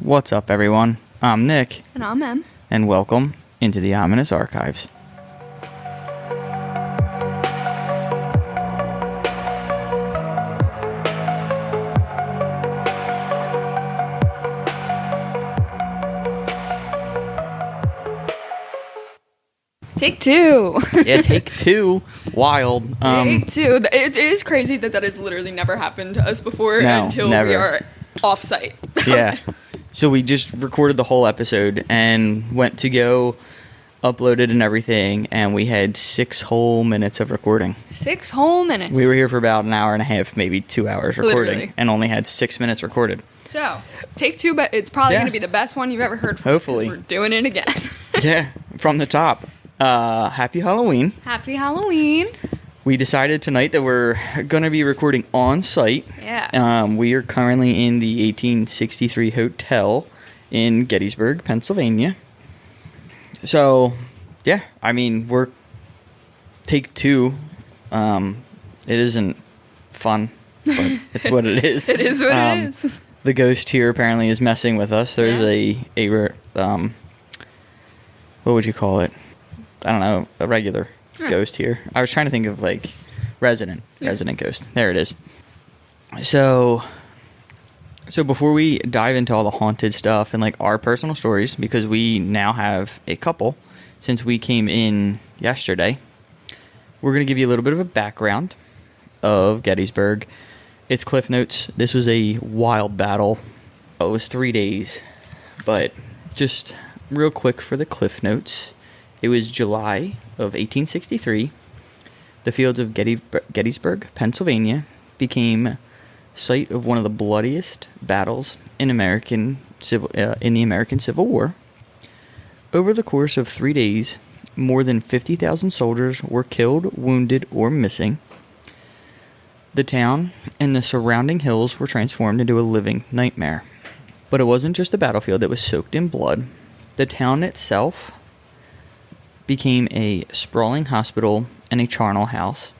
What's up, everyone? I'm Nick. And I'm Em. And welcome into the Ominous Archives. Take two. Yeah, take two. Wild. Take two. It is crazy that has literally never happened to us before until never. we are off-site. Yeah. So we just recorded the whole episode and went to go upload it and everything, and we had 6 whole minutes of recording. 6 whole minutes. We were here for about an hour and a half, maybe 2 hours recording, Literally. and only had 6 minutes recorded. So, take two, but it's probably going to be the best one you've ever heard from. Hopefully. We're doing it again. Yeah, from the top. Happy Halloween. Happy Halloween. We decided tonight that we're going to be recording on site. Yeah. We are currently in the 1863 Hotel in Gettysburg, Pennsylvania. So, yeah, I mean, we're take two. It isn't fun, but it's what it is. It is what it is. The ghost here apparently is messing with us. There's a what would you call it? I don't know, a regular ghost here. I was trying to think of like resident ghost. There it is. So before we dive into all the haunted stuff and like our personal stories, because we now have a couple since we came in yesterday, we're going to give you a little bit of a background of Gettysburg. It's Cliff Notes. This was a wild battle. It was 3 days, but just real quick for the Cliff Notes. It was July of 1863. The fields of Gettysburg, Pennsylvania, became site of one of the bloodiest battles in the American Civil War. Over the course of 3 days, more than 50,000 soldiers were killed, wounded, or missing. The town and the surrounding hills were transformed into a living nightmare. But it wasn't just a battlefield that was soaked in blood. The town itself became a sprawling hospital and a charnel house,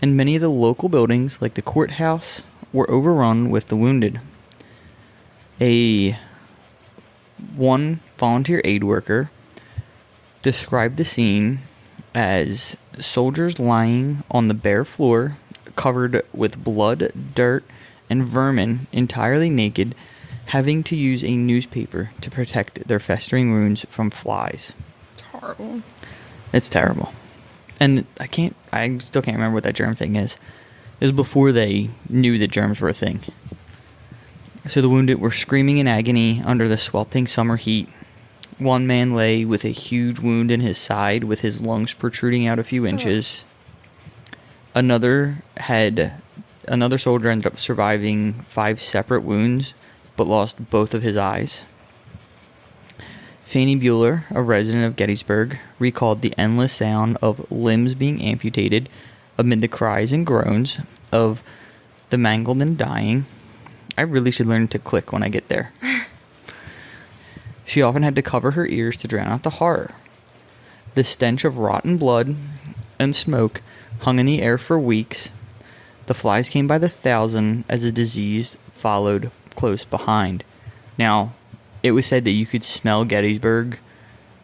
and many of the local buildings, like the courthouse, were overrun with the wounded. One volunteer aid worker described the scene as soldiers lying on the bare floor, covered with blood, dirt, and vermin, entirely naked, having to use a newspaper to protect their festering wounds from flies. Horrible. It's terrible. And I still can't remember what that germ thing is. It was before they knew that germs were a thing. So the wounded were screaming in agony under the sweltering summer heat. One man lay with a huge wound in his side with his lungs protruding out a few inches. Another soldier ended up surviving 5 separate wounds, but lost both of his eyes. Fanny Bueller, a resident of Gettysburg, recalled the endless sound of limbs being amputated amid the cries and groans of the mangled and dying. I really should learn to click when I get there. She often had to cover her ears to drown out the horror. The stench of rotten blood and smoke hung in the air for weeks. The flies came by the thousand as the disease followed close behind. Now, it was said that you could smell Gettysburg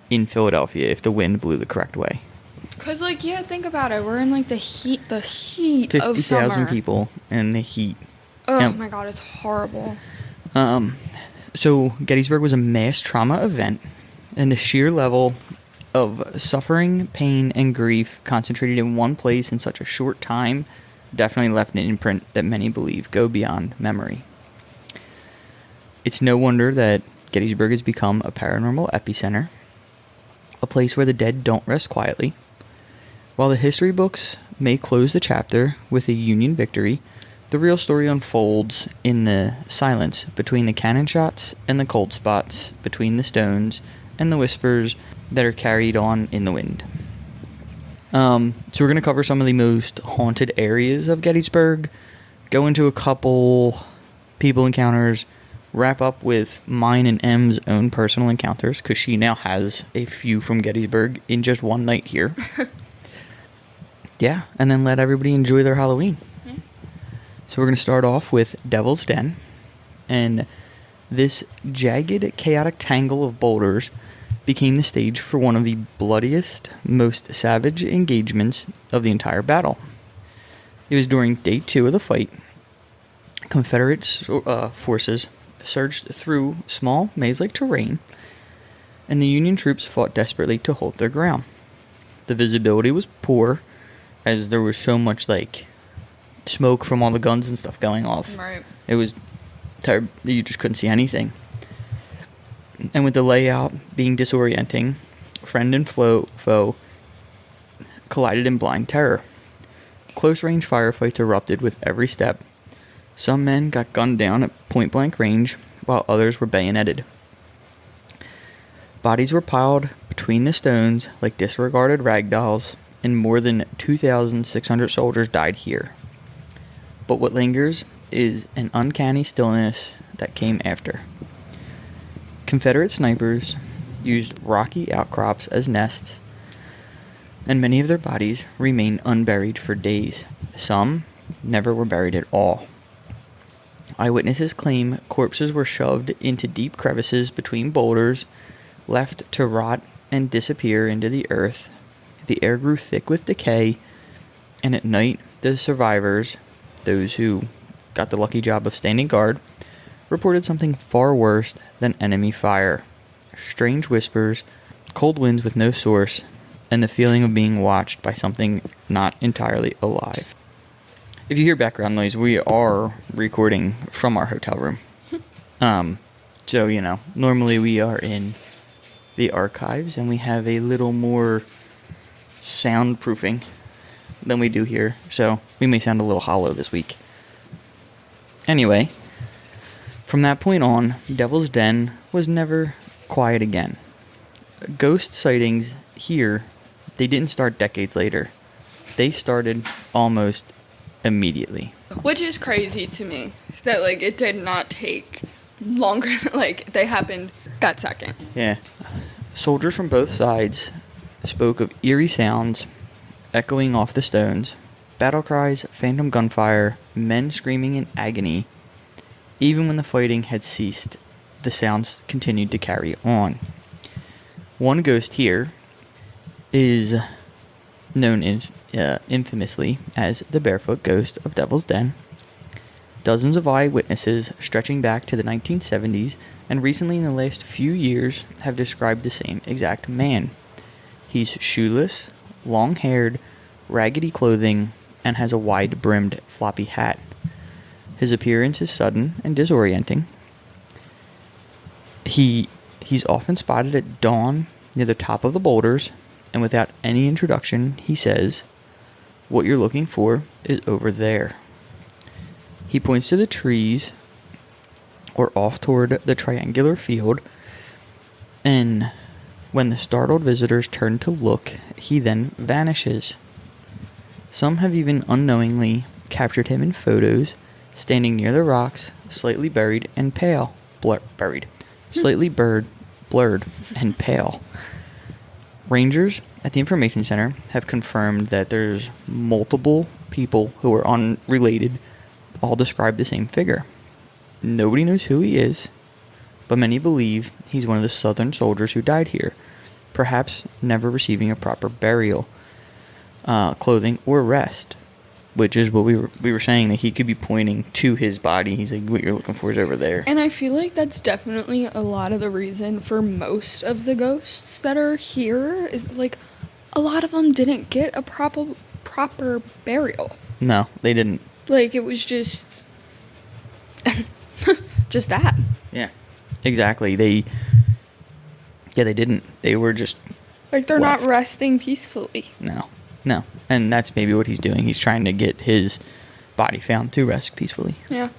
in Philadelphia if the wind blew the correct way. Because, think about it. We're in, the heat of summer. 50,000 people in the heat. Oh, my God, it's horrible. So, Gettysburg was a mass trauma event, and the sheer level of suffering, pain, and grief concentrated in one place in such a short time definitely left an imprint that many believe go beyond memory. It's no wonder that Gettysburg has become a paranormal epicenter, a place where the dead don't rest quietly. While the history books may close the chapter with a Union victory, the real story unfolds in the silence between the cannon shots and the cold spots between the stones and the whispers that are carried on in the wind. So we're going to cover some of the most haunted areas of Gettysburg, go into a couple people encounters, wrap up with mine and Em's own personal encounters, because she now has a few from Gettysburg in just one night here. Yeah, and then let everybody enjoy their Halloween. Yeah. So we're going to start off with Devil's Den. And This jagged, chaotic tangle of boulders became the stage for one of the bloodiest, most savage engagements of the entire battle. It was during day 2 of the fight. Confederate forces surged through small maze-like terrain, and the Union troops fought desperately to hold their ground. The visibility was poor, as there was so much, like, smoke from all the guns and stuff going off. Right. It was terrible. You just couldn't see anything. And with the layout being disorienting, friend and foe collided in blind terror. Close-range firefights erupted with every step. Some men got gunned down at point-blank range, while others were bayoneted. Bodies were piled between the stones like disregarded rag dolls, and more than 2,600 soldiers died here. But what lingers is an uncanny stillness that came after. Confederate snipers used rocky outcrops as nests, and many of their bodies remained unburied for days. Some never were buried at all. Eyewitnesses claim corpses were shoved into deep crevices between boulders, left to rot and disappear into the earth. The air grew thick with decay, and at night, the survivors, those who got the lucky job of standing guard, reported something far worse than enemy fire. Strange whispers, cold winds with no source, and the feeling of being watched by something not entirely alive. If you hear background noise, we are recording from our hotel room. So, normally we are in the archives, and we have a little more soundproofing than we do here. So, we may sound a little hollow this week. Anyway, from that point on, Devil's Den was never quiet again. Ghost sightings here, they didn't start decades later. They started almost immediately. Which is crazy to me, that, like, it did not take longer, like, they happened that second. Yeah. Soldiers from both sides spoke of eerie sounds echoing off the stones, battle cries, phantom gunfire, men screaming in agony. Even when the fighting had ceased, the sounds continued to carry on. One ghost here is known infamously as the Barefoot Ghost of Devil's Den. Dozens of eyewitnesses stretching back to the 1970s and recently in the last few years have described the same exact man. He's shoeless, long-haired, raggedy clothing, and has a wide-brimmed floppy hat. His appearance is sudden and disorienting. He's often spotted at dawn near the top of the boulders, and without any introduction, he says, "What you're looking for is over there." He points to the trees or off toward the triangular field, and when the startled visitors turn to look, he then vanishes. Some have even unknowingly captured him in photos, standing near the rocks, slightly buried and pale. Slightly blurred and pale. Rangers at the information center have confirmed that there's multiple people who are unrelated, all describe the same figure. Nobody knows who he is, but many believe he's one of the Southern soldiers who died here, perhaps never receiving a proper burial, clothing, or rest, which is what we were saying, that he could be pointing to his body. He's like, what you're looking for is over there. And I feel like that's definitely a lot of the reason for most of the ghosts that are here, is like a lot of them didn't get a proper burial. No, they didn't. Like, it was just just that. Yeah, exactly. They didn't. They were just like, they're left. not resting peacefully. No. And that's maybe what he's doing. He's trying to get his body found to rest peacefully. Yeah.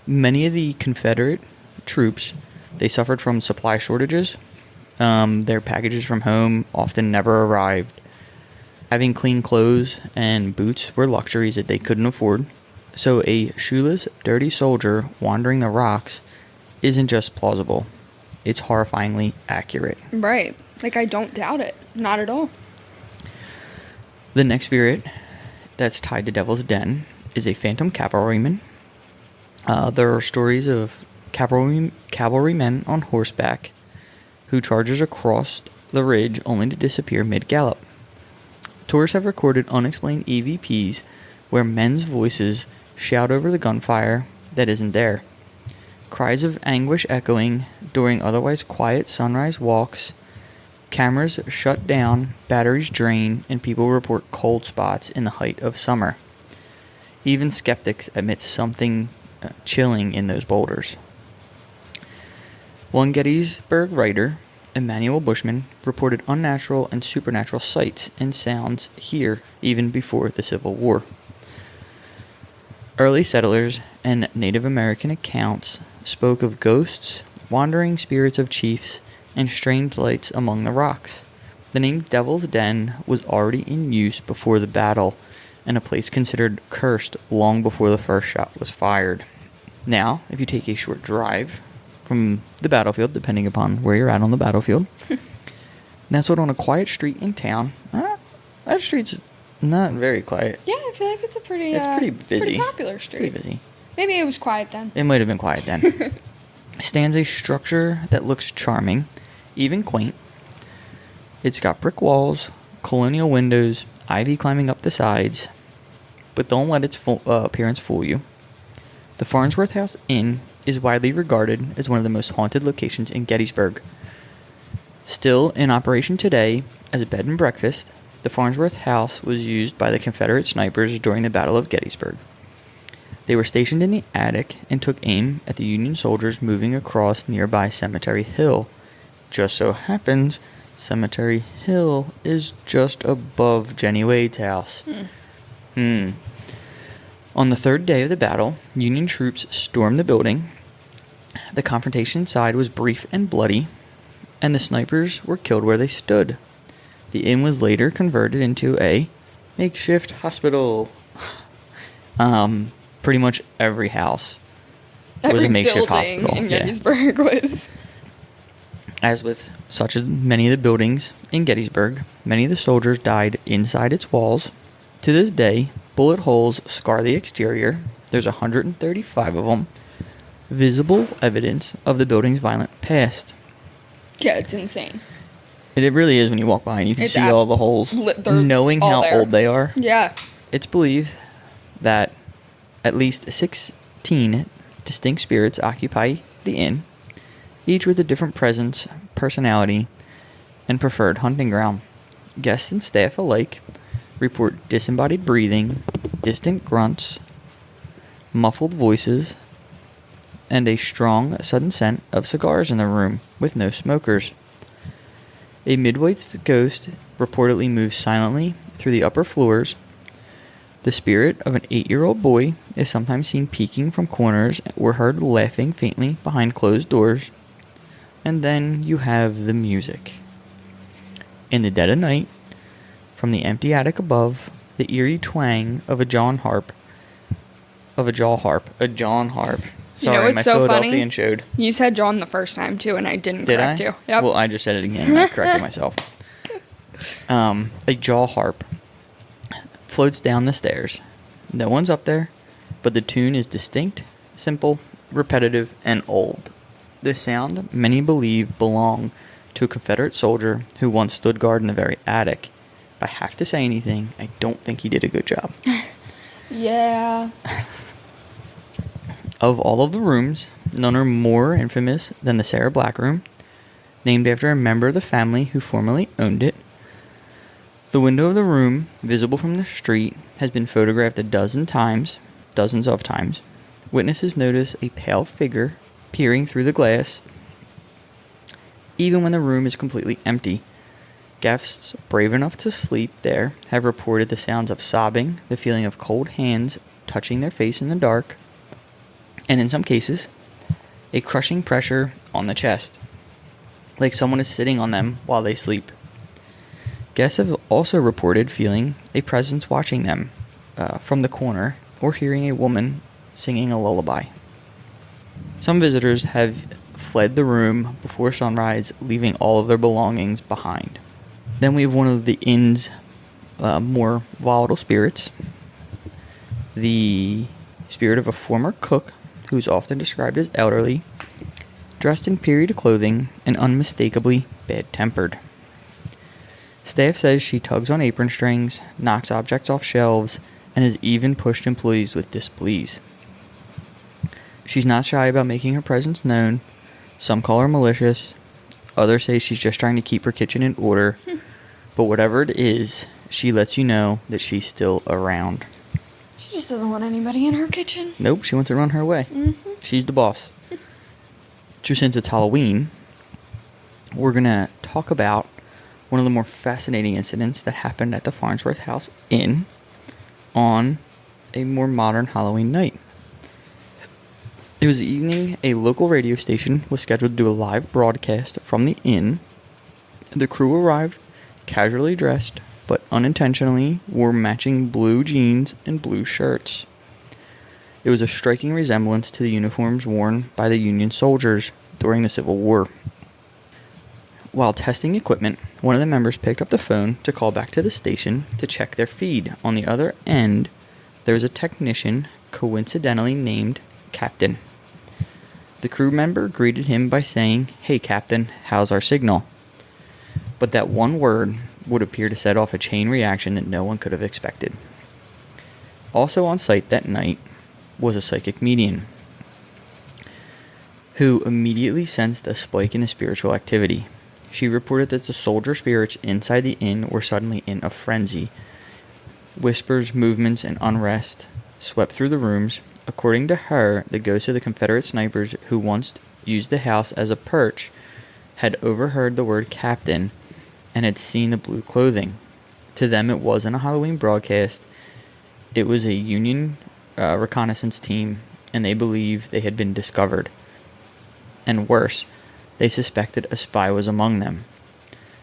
Many of the Confederate troops, they suffered from supply shortages. Their packages from home often never arrived. Having clean clothes and boots were luxuries that they couldn't afford. So a shoeless, dirty soldier wandering the rocks isn't just plausible. It's horrifyingly accurate. Right. Like, I don't doubt it. Not at all. The next spirit that's tied to Devil's Den is a phantom cavalryman. There are stories of cavalrymen on horseback who charges across the ridge only to disappear mid-gallop. Tourists have recorded unexplained EVPs where men's voices shout over the gunfire that isn't there. Cries of anguish echoing during otherwise quiet sunrise walks. Cameras shut down, batteries drain, and people report cold spots in the height of summer. Even skeptics admit something chilling in those boulders. One Gettysburg writer, Emmanuel Bushman, reported unnatural and supernatural sights and sounds here even before the Civil War. Early settlers and Native American accounts spoke of ghosts, wandering spirits of chiefs, and strange lights among the rocks. The name Devil's Den was already in use before the battle, and a place considered cursed long before the first shot was fired. Now, if you take a short drive from the battlefield, depending upon where you're at on the battlefield, nestled on a quiet street in town, that street's not very quiet. Yeah, I feel like it's a pretty It's pretty busy. pretty popular street. Pretty busy. Maybe it was quiet then. It might have been quiet then. Stands a structure that looks charming, even quaint. It's got brick walls, colonial windows, ivy climbing up the sides, but don't let its appearance fool you. The Farnsworth House Inn is widely regarded as one of the most haunted locations in Gettysburg. Still in operation today as a bed and breakfast, the Farnsworth House was used by the Confederate snipers during the Battle of Gettysburg. They were stationed in the attic and took aim at the Union soldiers moving across nearby Cemetery Hill. Just so happens, Cemetery Hill is just above Jenny Wade's house. On the third day of the battle, Union troops stormed the building. The confrontation inside was brief and bloody, and the snipers were killed where they stood. The inn was later converted into a makeshift hospital. Pretty much every house was a makeshift hospital. In Gettysburg was. As with such many of the buildings in Gettysburg, many of the soldiers died inside its walls. To this day, bullet holes scar the exterior. There's 135 of them. Visible evidence of the building's violent past. Yeah, it's insane. It really is when you walk by and you can It's see all the holes. Knowing all how there. old they are. Yeah. It's believed that at least 16 distinct spirits occupy the inn, each with a different presence, personality, and preferred hunting ground. Guests and staff alike report disembodied breathing, distant grunts, muffled voices, and a strong, sudden scent of cigars in the room, with no smokers. A midweight ghost reportedly moves silently through the upper floors. The spirit of an 8-year-old boy is sometimes seen peeking from corners or heard laughing faintly behind closed doors. And then you have the music. In the dead of night, from the empty attic above, the eerie twang of a jaw harp. Sorry, my so Philadelphian funny? showed. You said John the first time too, and I didn't Did correct I? you. Yep. Well, I just said it again. And I corrected myself. A jaw harp floats down the stairs. No one's up there, but the tune is distinct, simple, repetitive, and old. The sound, many believe, belonged to a Confederate soldier who once stood guard in the very attic. If I have to say anything, I don't think he did a good job. Yeah. Of all of the rooms, none are more infamous than the Sarah Black Room, named after a member of the family who formerly owned it. The window of the room, visible from the street, has been photographed dozens of times. Witnesses notice a pale figure peering through the glass, even when the room is completely empty. Guests brave enough to sleep there have reported the sounds of sobbing, the feeling of cold hands touching their face in the dark, and in some cases, a crushing pressure on the chest, like someone is sitting on them while they sleep. Guests have also reported feeling a presence watching them from the corner or hearing a woman singing a lullaby. Some visitors have fled the room before sunrise, leaving all of their belongings behind. Then we have one of the inn's more volatile spirits, the spirit of a former cook who is often described as elderly dressed in period clothing and unmistakably bad-tempered. Staff says she tugs on apron strings, knocks objects off shelves, and has even pushed employees with displease. She's not shy about making her presence known. Some call her malicious. Others say she's just trying to keep her kitchen in order. But whatever it is, she lets you know that she's still around. She just doesn't want anybody in her kitchen. Nope, she wants to run her way. Mm-hmm. She's the boss. So since it's Halloween, we're going to talk about one of the more fascinating incidents that happened at the Farnsworth House Inn on a more modern Halloween night. It was the evening a local radio station was scheduled to do a live broadcast from the inn. The crew arrived casually dressed, but unintentionally wore matching blue jeans and blue shirts. It was a striking resemblance to the uniforms worn by the Union soldiers during the Civil War. While testing equipment, one of the members picked up the phone to call back to the station to check their feed. On the other end, there was a technician coincidentally named Captain. The crew member greeted him by saying, "Hey Captain, how's our signal?" But that one word would appear to set off a chain reaction that no one could have expected. Also on site that night was a psychic medium who immediately sensed a spike in the spiritual activity. She reported that the soldier spirits inside the inn were suddenly in a frenzy. Whispers, movements, and unrest swept through the rooms. According to her, the ghosts of the Confederate snipers who once used the house as a perch had overheard the word captain and had seen the blue clothing. To them, it wasn't a Halloween broadcast. It was a Union reconnaissance team, and they believed they had been discovered. And worse, they suspected a spy was among them.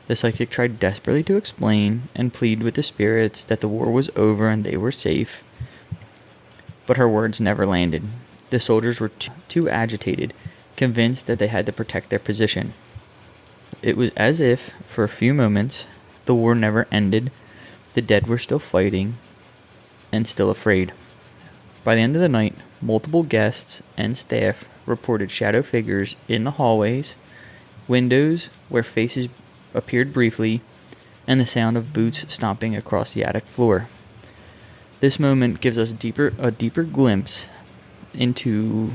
The psychic tried desperately to explain and plead with the spirits that the war was over and they were safe, but her words never landed. The soldiers were too agitated, convinced that they had to protect their position. It was as if, for a few moments, the war never ended, the dead were still fighting, and still afraid. By the end of the night, multiple guests and staff reported shadow figures in the hallways, windows where faces appeared briefly, and the sound of boots stomping across the attic floor. This moment gives us a deeper glimpse into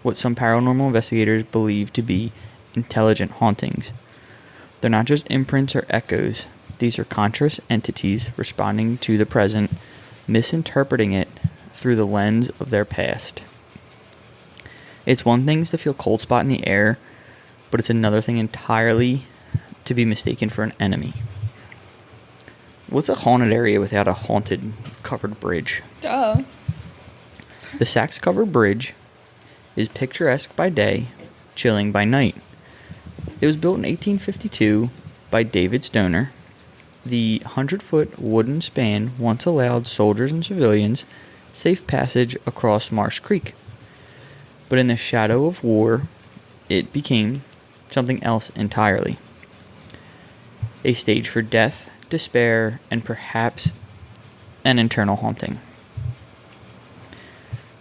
what some paranormal investigators believe to be intelligent hauntings. They're not just imprints or echoes. These are conscious entities responding to the present, misinterpreting it through the lens of their past. It's one thing to feel cold spot in the air, but it's another thing entirely to be mistaken for an enemy. What's a haunted area without a haunted covered bridge? Duh. The Sachs-covered bridge is picturesque by day, chilling by night. It was built in 1852 by David Stoner. The 100-foot wooden span once allowed soldiers and civilians safe passage across Marsh Creek. But in the shadow of war, it became something else entirely. A stage for death, despair, and perhaps an internal haunting.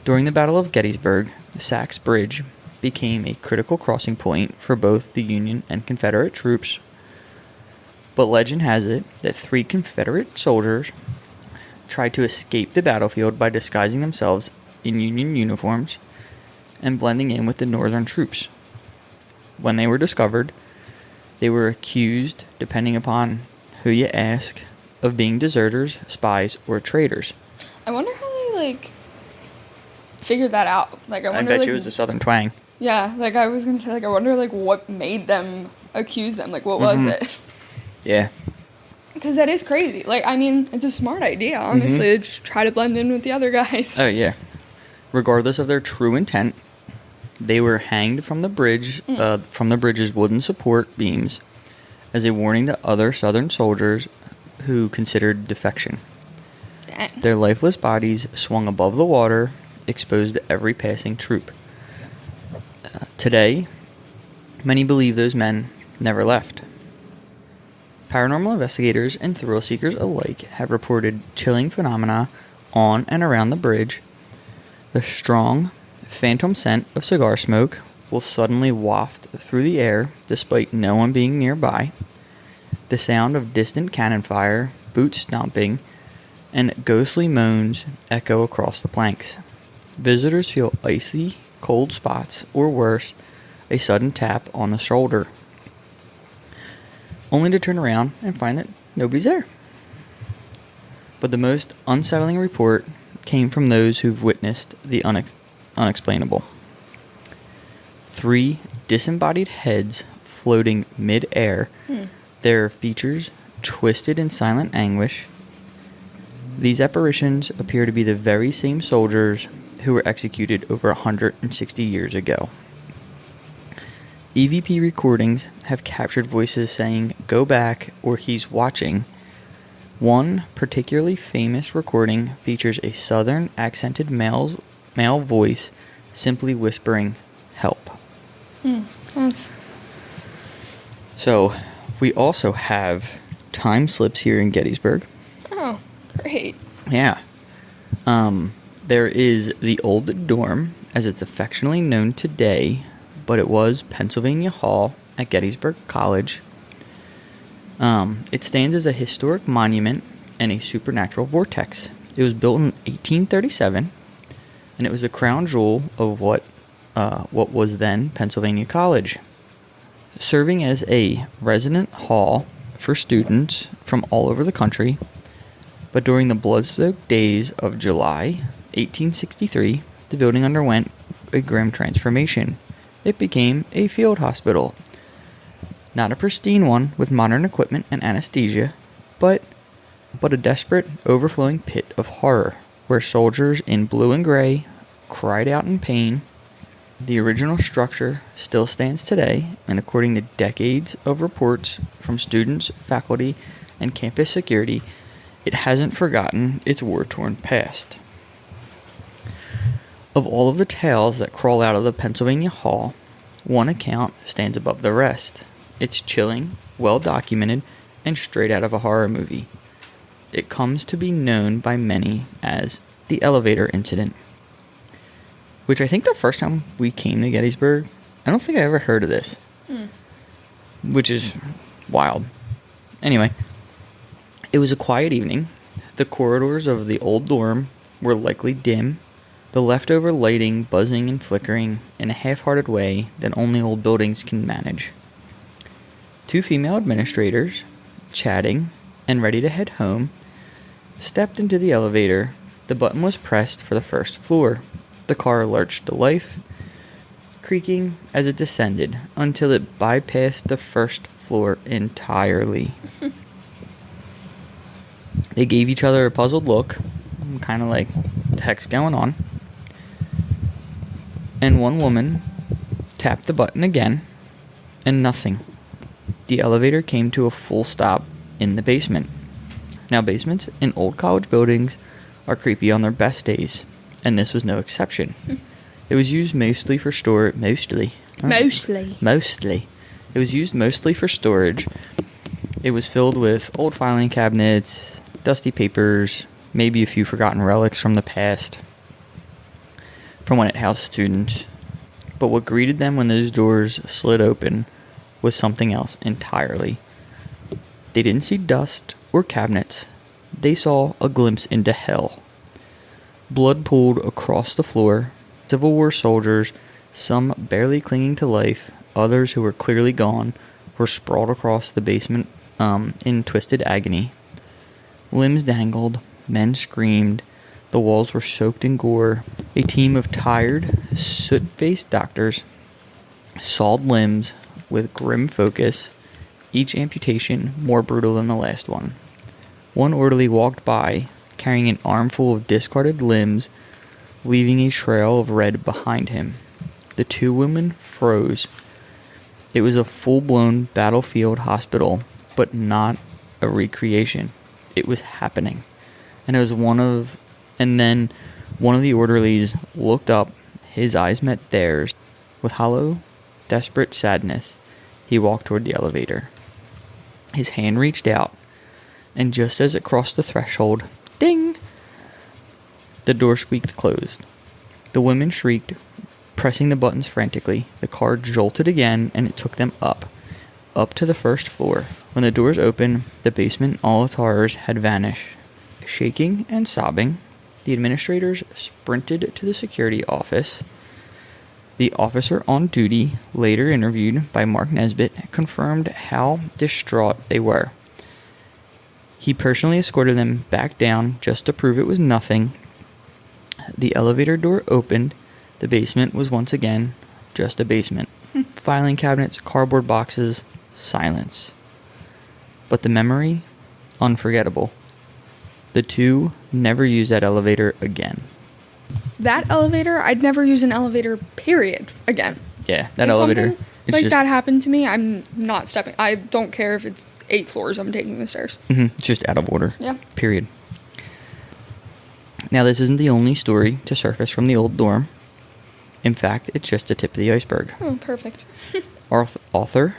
During the Battle of Gettysburg, the Sachs Bridge became a critical crossing point for both the Union and Confederate troops. But legend has it that 3 Confederate soldiers tried to escape the battlefield by disguising themselves in Union uniforms and blending in with the Northern troops. When they were discovered, they were accused, depending upon who you ask, of being deserters, spies, or traitors. I wonder how they, figured that out. I wonder, bet you it was a Southern twang. Yeah, I was going to say, I wonder, what made them accuse them. What was it? Yeah. Because that is crazy. It's a smart idea, honestly, to just try to blend in with the other guys. Oh, yeah. Regardless of their true intent, they were hanged from the bridge, from the bridge's wooden support beams, as a warning to other Southern soldiers who considered defection. Dang. Their lifeless bodies swung above the water, exposed to every passing troop. Today, many believe those men never left. Paranormal investigators and thrill seekers alike have reported chilling phenomena on and around the bridge. The strong, phantom scent of cigar smoke will suddenly waft through the air despite no one being nearby. The sound of distant cannon fire, boot stomping, and ghostly moans echo across the planks. Visitors feel icy, cold spots, or worse, a sudden tap on the shoulder, only to turn around and find that nobody's there. But the most unsettling report came from those who've witnessed the unexplainable. 3 disembodied heads floating mid-air, their features twisted in silent anguish. These apparitions appear to be the very same soldiers who were executed over 160 years ago. EVP recordings have captured voices saying, "Go back," or "He's watching." One particularly famous recording features a southern accented male voice simply whispering, "Help." That's... So, we also have time slips here in Gettysburg. Oh, great. Yeah. There is the old dorm, as it's affectionately known today, but it was Pennsylvania Hall at Gettysburg College. It stands as a historic monument and a supernatural vortex. It was built in 1837, and it was the crown jewel of what was then Pennsylvania College, serving as a resident hall for students from all over the country. But during the blood-soaked days of July 1863, the building underwent a grim transformation. It became a field hospital. Not a pristine one with modern equipment and anesthesia, but a desperate, overflowing pit of horror, where soldiers in blue and gray cried out in pain. The original structure still stands today, and according to decades of reports from students, faculty, and campus security, it hasn't forgotten its war-torn past. Of all of the tales that crawl out of the Pennsylvania Hall, one account stands above the rest. It's chilling, well-documented, and straight out of a horror movie. It comes to be known by many as the elevator incident, which I think the first time we came to Gettysburg, I don't think I ever heard of this, which is wild. Anyway, it was a quiet evening. The corridors of the old dorm were likely dim, the leftover lighting buzzing and flickering in a half-hearted way that only old buildings can manage. 2 female administrators, chatting and ready to head home, stepped into the elevator. The button was pressed for the first floor. The car lurched to life, creaking as it descended until it bypassed the first floor entirely. They gave each other a puzzled look, kind of like, what the heck's going on? And one woman tapped the button again, and nothing. The elevator came to a full stop in the basement. Now, basements in old college buildings are creepy on their best days, and this was no exception. It was used mostly for Mostly. It was used mostly for storage. It was filled with old filing cabinets, dusty papers, maybe a few forgotten relics from the past, from when it housed students. But what greeted them when those doors slid open was something else entirely. They didn't see dust or cabinets. They saw a glimpse into hell. Blood pooled across the floor. Civil War soldiers, some barely clinging to life, others who were clearly gone, were sprawled across the basement in twisted agony. Limbs dangled, men screamed, the walls were soaked in gore. A team of tired, soot-faced doctors sawed limbs with grim focus, each amputation more brutal than the last one. One orderly walked by, carrying an armful of discarded limbs, leaving a trail of red behind him. The 2 women froze. It was a full-blown battlefield hospital, but not a recreation. It was happening. And then one of the orderlies looked up. His eyes met theirs. With hollow, desperate sadness, he walked toward the elevator. His hand reached out, and just as it crossed the threshold, ding! The door squeaked closed. The women shrieked, Pressing the buttons frantically, the car jolted again, and it took them up to the first floor. When the doors opened, the basement, all its horrors, had vanished. Shaking and sobbing, the administrators sprinted to the security office. The officer on duty, later interviewed by Mark Nesbitt, confirmed how distraught they were. He personally escorted them back down just to prove it was nothing. The elevator door opened. The basement was once again just a basement. Filing cabinets, cardboard boxes, silence. But the memory, unforgettable. The two never used that elevator again. That elevator, I'd never use an elevator, period, again. Yeah, that If elevator. something like that happened to me, I'm not stepping. I don't care if it's 8 floors, I'm taking the stairs. It's just out of order. Yeah. Period. Now, this isn't the only story to surface from the old dorm. In fact, it's just the tip of the iceberg. Oh, perfect. Author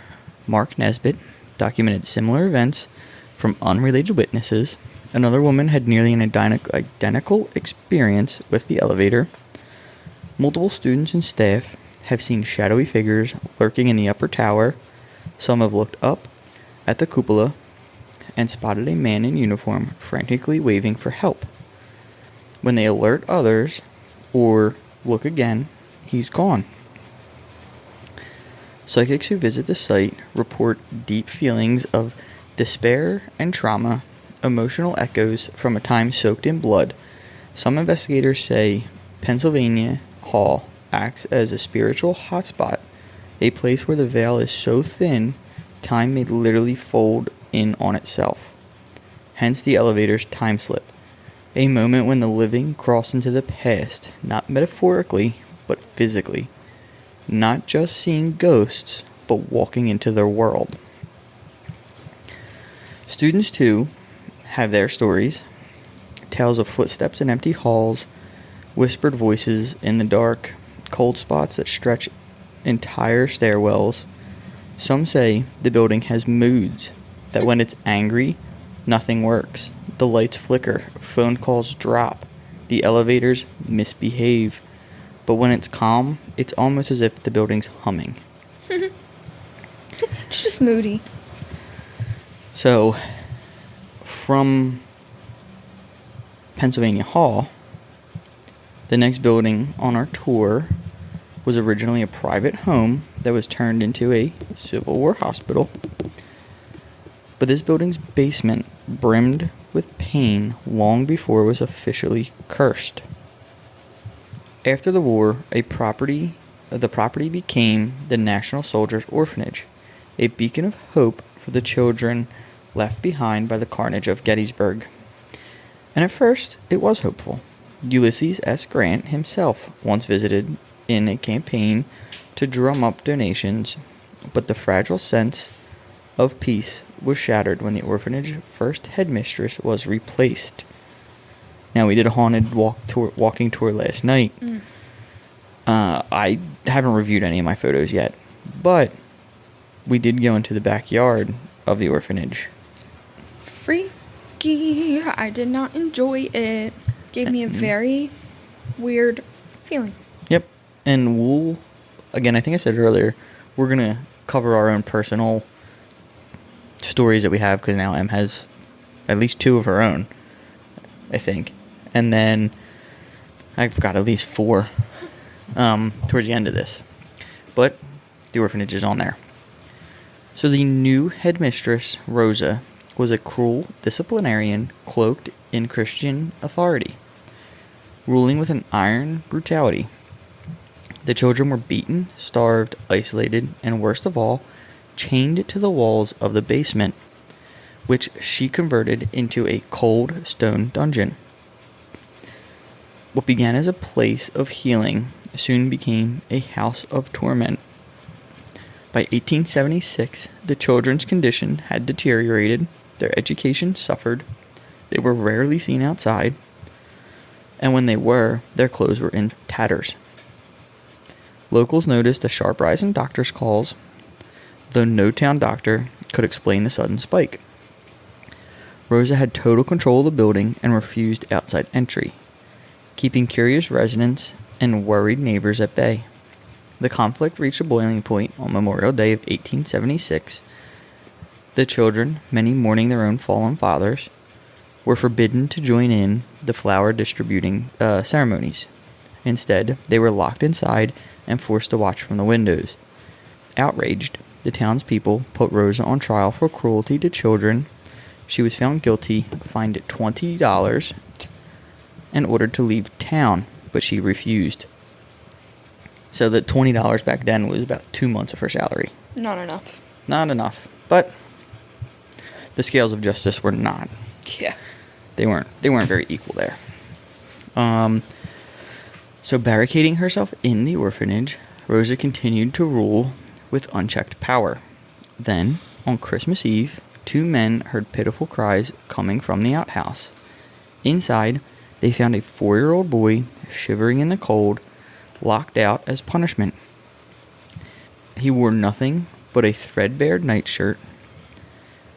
Mark Nesbitt documented similar events from unrelated witnesses. Another woman had nearly an identical experience with the elevator. Multiple students and staff have seen shadowy figures lurking in the upper tower. Some have looked up at the cupola and spotted a man in uniform frantically waving for help. When they alert others or look again, he's gone. Psychics who visit the site report deep feelings of despair and trauma, emotional echoes from a time soaked in blood. Some investigators say Pennsylvania Hall acts as a spiritual hotspot, a place where the veil is so thin, time may literally fold in on itself. Hence the elevator's time slip, a moment when the living cross into the past, not metaphorically, but physically. Not just seeing ghosts, but walking into their world. Students, too, have their stories. Tales of footsteps in empty halls, whispered voices in the dark, cold spots that stretch entire stairwells. Some say the building has moods, that when it's angry, nothing works. The lights flicker, phone calls drop, the elevators misbehave. But when it's calm, it's almost as if the building's humming. It's just moody. So, from Pennsylvania Hall, the next building on our tour was originally a private home that was turned into a Civil War hospital. But this building's basement brimmed with pain long before it was officially cursed. After the war, the property became the National Soldiers' Orphanage, a beacon of hope for the children left behind by the carnage of Gettysburg. And at first, it was hopeful. Ulysses S. Grant himself once visited in a campaign to drum up donations, but the fragile sense of peace was shattered when the orphanage first headmistress was replaced. Now, we did a haunted walking tour last night. I haven't reviewed any of my photos yet, but we did go into the backyard of the orphanage. Freaky. I did not enjoy it. Gave me a very weird feeling. Yep. And we'll, again, I think I said earlier, we're going to cover our own personal stories that we have, because now Em has at least 2 of her own, I think. And then I've got at least 4 towards the end of this. But the orphanage is on there. So the new headmistress, Rosa, was a cruel disciplinarian cloaked in Christian authority, ruling with an iron brutality. The children were beaten, starved, isolated, and worst of all, chained to the walls of the basement, which she converted into a cold stone dungeon. What began as a place of healing soon became a house of torment. By 1876, the children's condition had deteriorated, their education suffered, they were rarely seen outside, and when they were, their clothes were in tatters. Locals noticed a sharp rise in doctors' calls, though no town doctor could explain the sudden spike. Rosa had total control of the building and refused outside entry, keeping curious residents and worried neighbors at bay. The conflict reached a boiling point on Memorial Day of 1876. The children, many mourning their own fallen fathers, were forbidden to join in the flower distributing ceremonies. Instead, they were locked inside and forced to watch from the windows. Outraged, the townspeople put Rosa on trial for cruelty to children. She was found guilty, fined $20, and ordered to leave town, but she refused. So the $20 back then was about 2 months of her salary. Not enough. Not enough, but the scales of justice were not. Yeah. They weren't very equal there. So barricading herself in the orphanage, Rosa continued to rule with unchecked power. Then, on Christmas Eve, 2 men heard pitiful cries coming from the outhouse. Inside, they found a 4-year-old boy shivering in the cold, locked out as punishment. He wore nothing but a threadbare nightshirt,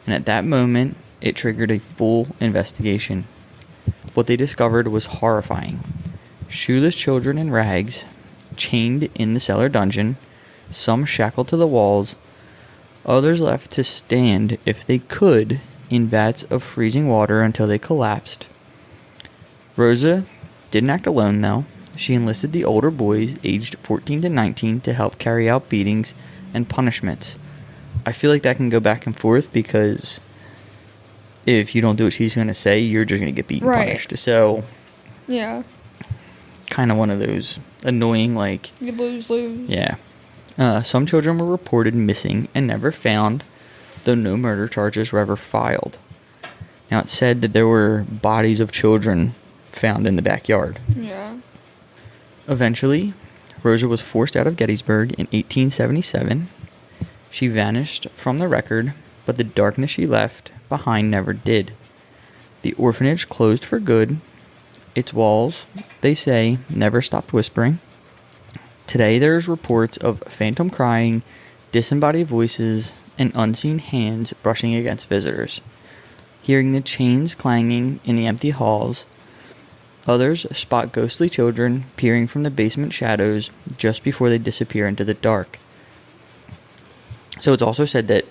and at that moment, it triggered a full investigation. What they discovered was horrifying. Shoeless children in rags, chained in the cellar dungeon, some shackled to the walls, others left to stand, if they could, in vats of freezing water until they collapsed. Rosa didn't act alone, though. She enlisted the older boys, aged 14 to 19, to help carry out beatings and punishments. I feel like that can go back and forth, because if you don't do what she's going to say, you're just going to get beaten and punished. So, yeah. Kind of one of those annoying, like... You lose. Yeah. Some children were reported missing and never found, though no murder charges were ever filed. Now, it's said that there were bodies of children found in the backyard. Yeah. Eventually, Rosa was forced out of Gettysburg in 1877. She vanished from the record, but the darkness she left behind never did. The orphanage closed for good. Its walls, they say, never stopped whispering. Today there's reports of phantom crying, disembodied voices, and unseen hands brushing against visitors. Hearing the chains clanging in the empty halls, others spot ghostly children peering from the basement shadows just before they disappear into the dark. So it's also said that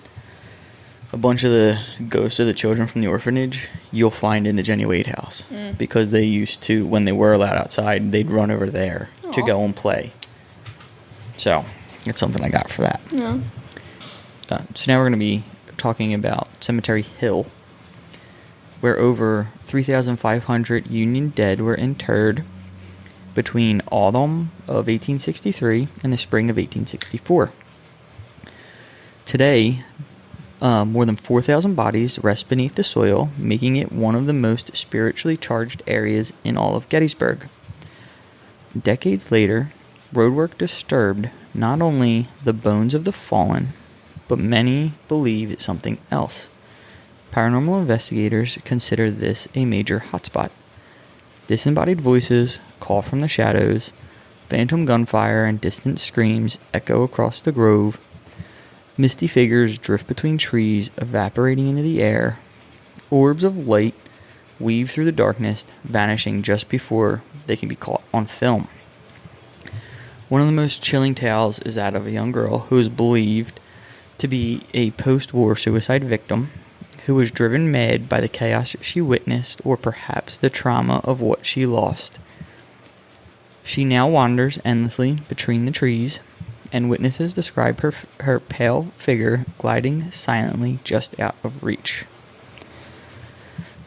a bunch of the ghosts of the children from the orphanage you'll find in the Jenny Wade house. Because they used to, when they were allowed outside, they'd run over there to go and play. So, it's something I got for that. Yeah. So now we're going to be talking about Cemetery Hill, where over 3,500 Union dead were interred between autumn of 1863 and the spring of 1864. Today, more than 4,000 bodies rest beneath the soil, making it one of the most spiritually charged areas in all of Gettysburg. Decades later, roadwork disturbed not only the bones of the fallen, but many believe it's something else. Paranormal investigators consider this a major hotspot. Disembodied voices call from the shadows, phantom gunfire and distant screams echo across the grove, misty figures drift between trees, evaporating into the air, orbs of light weave through the darkness, vanishing just before they can be caught on film. One of the most chilling tales is that of a young girl who is believed to be a post-war suicide victim who was driven mad by the chaos she witnessed, or perhaps the trauma of what she lost. She now wanders endlessly between the trees, and witnesses describe her pale figure gliding silently just out of reach.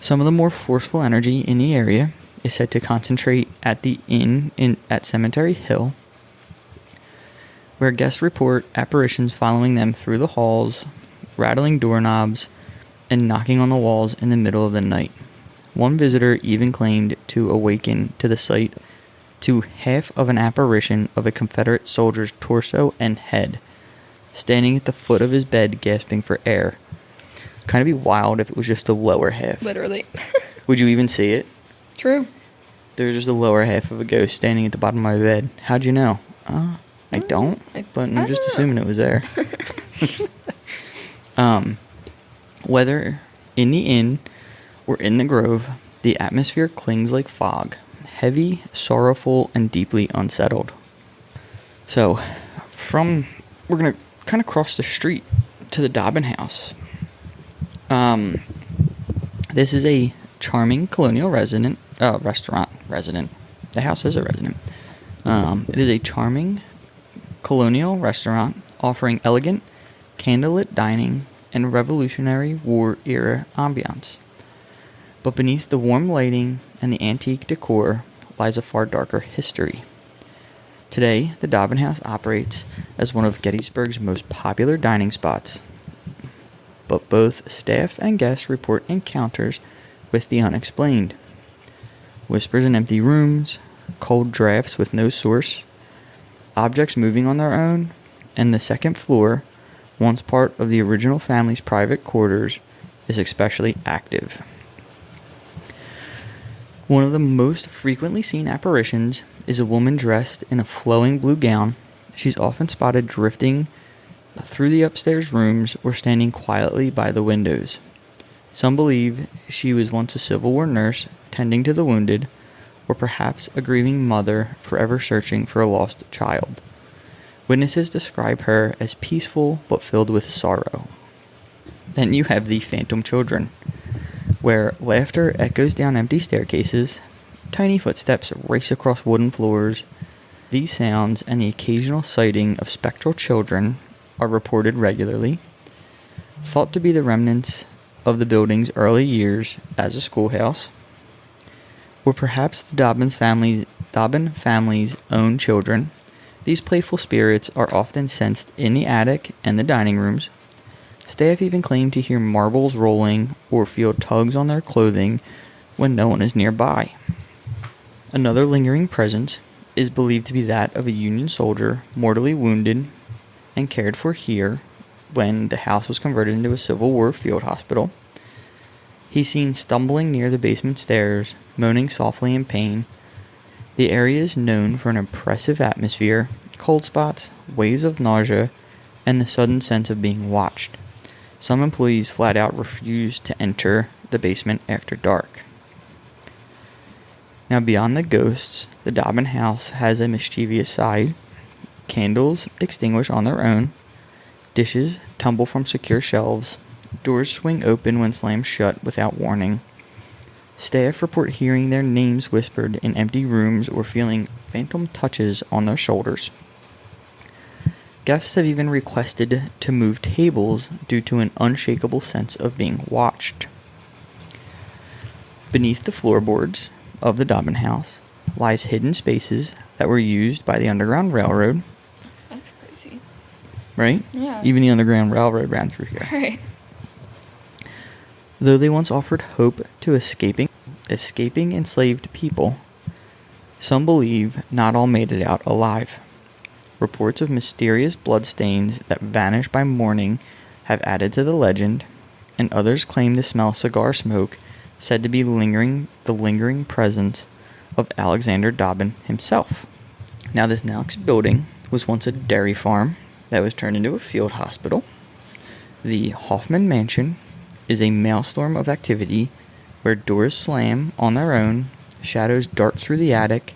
Some of the more forceful energy in the area is said to concentrate at the inn at Cemetery Hill, where guests report apparitions following them through the halls, rattling doorknobs, and knocking on the walls in the middle of the night. One visitor even claimed to awaken to the sight to half of an apparition of a Confederate soldier's torso and head, standing at the foot of his bed gasping for air. Kind of be wild if it was just the lower half. Literally. Would you even see it? True. There's just the lower half of a ghost standing at the bottom of my bed. How'd you know? I don't, but I'm just assuming it was there. Whether in the inn or in the grove, the atmosphere clings like fog, heavy, sorrowful, and deeply unsettled. So, we're going to kind of cross the street to the Dobbin House. This is a charming colonial restaurant. The house is a resident. It is a charming colonial restaurant offering elegant, candlelit dining and Revolutionary War era ambiance. But beneath the warm lighting and the antique decor lies a far darker history. Today, the Dobbin House operates as one of Gettysburg's most popular dining spots, but both staff and guests report encounters with the unexplained. Whispers in empty rooms, cold drafts with no source, objects moving on their own, and the second floor, once part of the original family's private quarters, is especially active. One of the most frequently seen apparitions is a woman dressed in a flowing blue gown. She's often spotted drifting through the upstairs rooms or standing quietly by the windows. Some believe she was once a Civil War nurse tending to the wounded, or perhaps a grieving mother forever searching for a lost child. Witnesses describe her as peaceful but filled with sorrow. Then you have the phantom children, where laughter echoes down empty staircases, tiny footsteps race across wooden floors. These sounds and the occasional sighting of spectral children are reported regularly, thought to be the remnants of the building's early years as a schoolhouse, or perhaps the Dobbin family's own children. These playful spirits are often sensed in the attic and the dining rooms. Staff even claim to hear marbles rolling or feel tugs on their clothing when no one is nearby. Another lingering presence is believed to be that of a Union soldier mortally wounded and cared for here when the house was converted into a Civil War field hospital. He's seen stumbling near the basement stairs, moaning softly in pain. The area is known for an oppressive atmosphere, cold spots, waves of nausea, and the sudden sense of being watched. Some employees flat out refuse to enter the basement after dark. Now, beyond the ghosts, the Dobbin House has a mischievous side. Candles extinguish on their own. Dishes tumble from secure shelves. Doors swing open when slammed shut without warning. Staff report hearing their names whispered in empty rooms or feeling phantom touches on their shoulders. Guests have even requested to move tables due to an unshakable sense of being watched. Beneath the floorboards of the Dobbin House lies hidden spaces that were used by the Underground Railroad. That's crazy. Right? Yeah. Even the Underground Railroad ran through here. Right. Though they once offered hope to escaping enslaved people, some believe not all made it out alive. Reports of mysterious bloodstains that vanish by morning have added to the legend, and others claim to smell cigar smoke, said to be the lingering presence of Alexander Dobbin himself. Now, this next building was once a dairy farm that was turned into a field hospital. The Hoffman Mansion is a maelstrom of activity where doors slam on their own, shadows dart through the attic,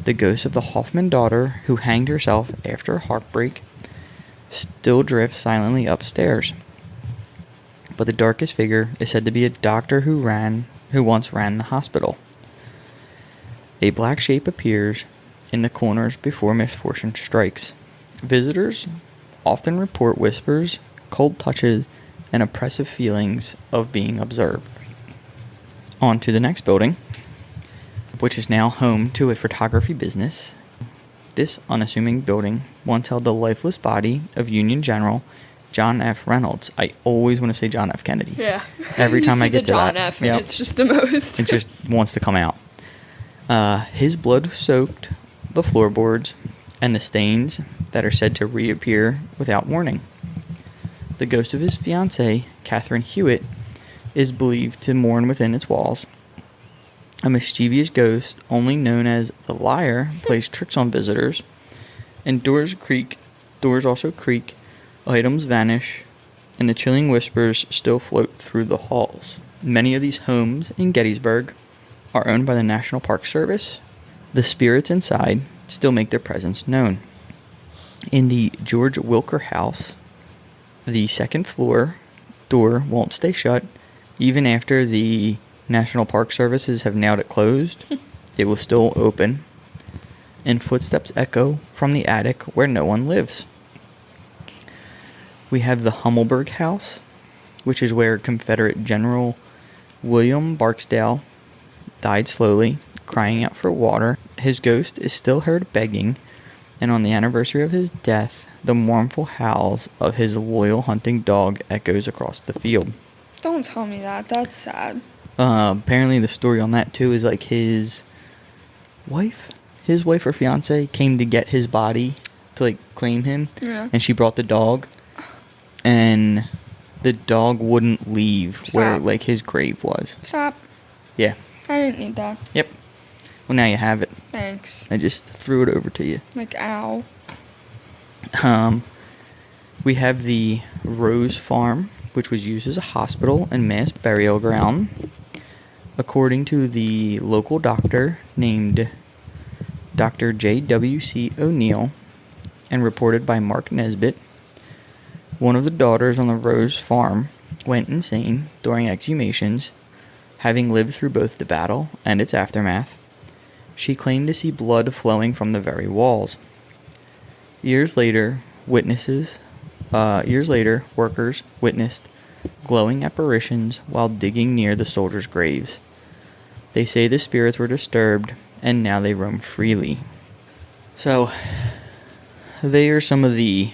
the ghost of the Hoffman daughter who hanged herself after a heartbreak still drifts silently upstairs. But the darkest figure is said to be a doctor who once ran the hospital. A black shape appears in the corners before misfortune strikes. Visitors often report whispers, cold touches, and oppressive feelings of being observed. On to the next building, which is now home to a photography business. This unassuming building once held the lifeless body of Union General John F. Reynolds. I always want to say John F. Kennedy. Yeah. Every time I get to John that. F. And it's just the most. It just wants to come out. His blood soaked the floorboards and the stains that are said to reappear without warning. The ghost of his fiancée, Catherine Hewitt, is believed to mourn within its walls. A mischievous ghost, only known as the Liar, plays tricks on visitors, and doors also creak, items vanish, and the chilling whispers still float through the halls. Many of these homes in Gettysburg are owned by the National Park Service. The spirits inside still make their presence known. In the George Wilker house, the second floor door won't stay shut. Even after the National Park Services have now it closed, it will still open. And footsteps echo from the attic where no one lives. We have the Hummelberg house, which is where Confederate General William Barksdale died slowly, crying out for water. His ghost is still heard begging, and on the anniversary of his death, the mournful howls of his loyal hunting dog echoes across the field. Don't tell me that. That's sad. Apparently the story on that too is like his wife or fiance came to get his body to like claim him. Yeah. And she brought the dog, and the dog wouldn't leave where like his grave was. Stop. Yeah. I didn't need that. Yep. Well, now you have it. Thanks. I just threw it over to you. Like, ow. We have the Rose Farm, which was used as a hospital and mass burial ground. According to the local doctor named Dr. J.W.C. O'Neill, and reported by Mark Nesbitt, one of the daughters on the Rose Farm went insane during exhumations, having lived through both the battle and its aftermath. She claimed to see blood flowing from the very walls. Years later, workers witnessed glowing apparitions while digging near the soldiers' graves. They say the spirits were disturbed, and now they roam freely. So, they are some of the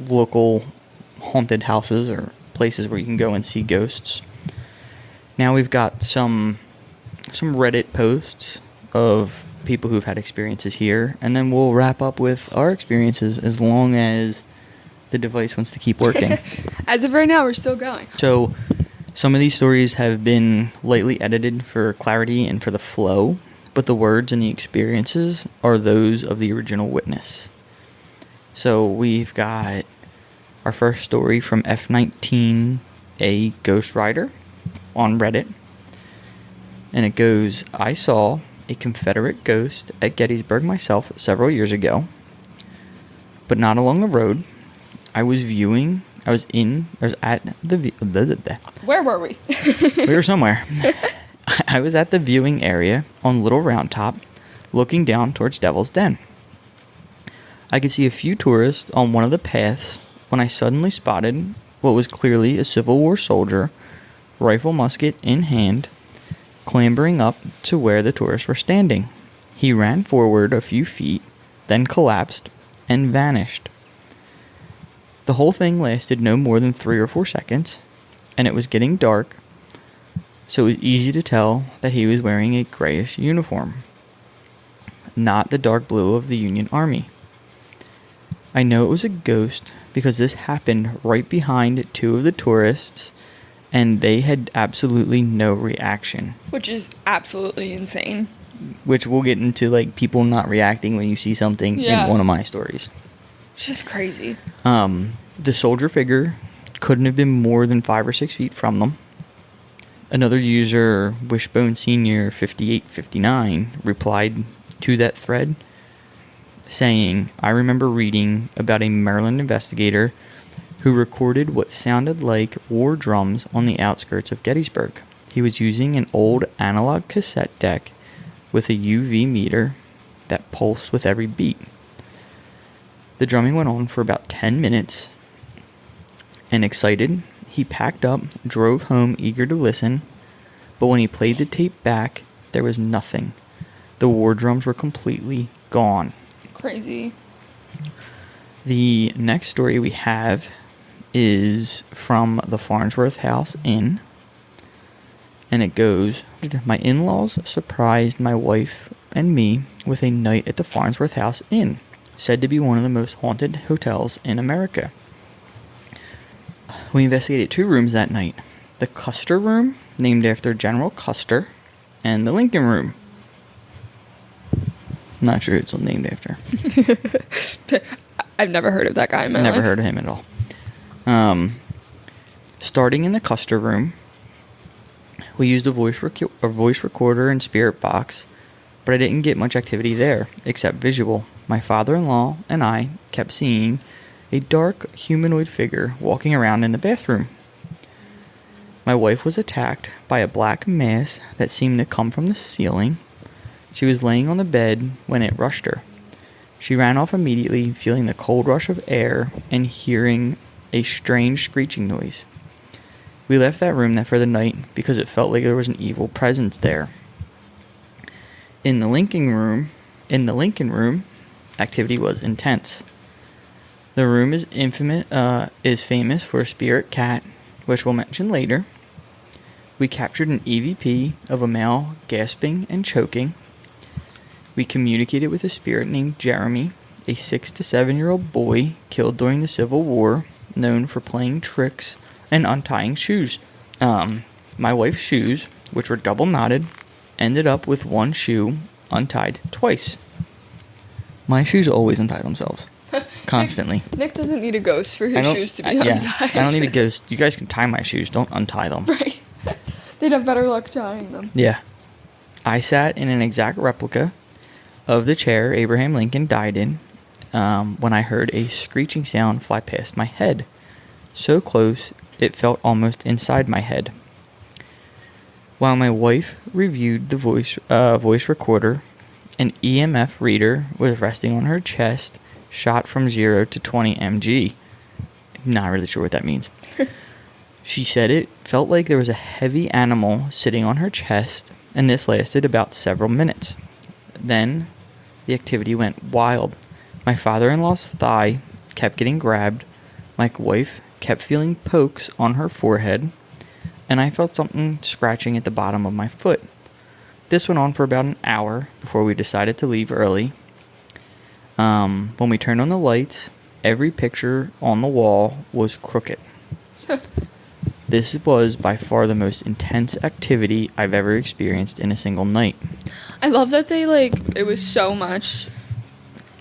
local haunted houses or places where you can go and see ghosts. Now we've got some Reddit posts of people who've had experiences here, and then we'll wrap up with our experiences as long as the device wants to keep working. As of right now, we're still going. So, some of these stories have been lightly edited for clarity and for the flow, but the words and the experiences are those of the original witness. So, we've got our first story from F19, a Ghost Rider on Reddit. And it goes, I saw a Confederate ghost at Gettysburg myself several years ago, but not along the road. I was at the... Where were we? We were somewhere. I was at the viewing area on Little Round Top, looking down towards Devil's Den. I could see a few tourists on one of the paths when I suddenly spotted what was clearly a Civil War soldier, rifle musket in hand, clambering up to where the tourists were standing. He ran forward a few feet, then collapsed and vanished. The whole thing lasted no more than 3 or 4 seconds, and it was getting dark, so it was easy to tell that he was wearing a grayish uniform, not the dark blue of the Union Army. I know it was a ghost because this happened right behind 2 of the tourists, and they had absolutely no reaction. Which is absolutely insane. Which we'll get into, like, people not reacting when you see something in one of my stories. It's just crazy. The soldier figure couldn't have been more than 5 or 6 feet from them. Another user, Wishbone Senior 5859, replied to that thread, saying, I remember reading about a Maryland investigator who recorded what sounded like war drums on the outskirts of Gettysburg. He was using an old analog cassette deck with a UV meter that pulsed with every beat. The drumming went on for about 10 minutes, and excited, he packed up, drove home eager to listen, but when he played the tape back, there was nothing. The war drums were completely gone. Crazy. The next story we have is from the Farnsworth House Inn, and it goes, my in-laws surprised my wife and me with a night at the Farnsworth House Inn, said to be one of the most haunted hotels in America. We investigated 2 rooms that night, the Custer Room, named after General Custer, and the Lincoln Room. Not sure it's named after. I've never heard of that guy in my life. Never heard of him at all. Starting in the Custer Room, we used a voice recorder and spirit box but I didn't get much activity there, except visual. My father-in-law and I kept seeing a dark humanoid figure walking around in the bathroom. My wife was attacked by a black mass that seemed to come from the ceiling. She was laying on the bed when it rushed her. She ran off immediately, feeling the cold rush of air and hearing a strange screeching noise. We left that room for the night because it felt like there was an evil presence there. In the Lincoln room, activity was intense. The room is famous for a spirit cat, which we'll mention later. We captured an EVP of a male gasping and choking. We communicated with a spirit named Jeremy, a 6 to 7-year-old boy killed during the Civil War, known for playing tricks and untying shoes. My wife's shoes, which were double knotted, ended up with one shoe untied twice. My shoes always untie themselves. Constantly. Nick doesn't need a ghost for his shoes to be untied. I don't need a ghost. You guys can tie my shoes. Don't untie them. Right. They'd have better luck tying them. Yeah. I sat in an exact replica of the chair Abraham Lincoln died in when I heard a screeching sound fly past my head. So close, it felt almost inside my head. While my wife reviewed the voice recorder, an EMF reader was resting on her chest, shot from 0 to 20 mg. Not really sure what that means. She said it felt like there was a heavy animal sitting on her chest, and this lasted about several minutes. Then, the activity went wild. My father-in-law's thigh kept getting grabbed, my wife kept feeling pokes on her forehead, and I felt something scratching at the bottom of my foot. This went on for about an hour before we decided to leave early. When we turned on the lights, every picture on the wall was crooked. This was by far the most intense activity I've ever experienced in a single night. I love that they, it was so much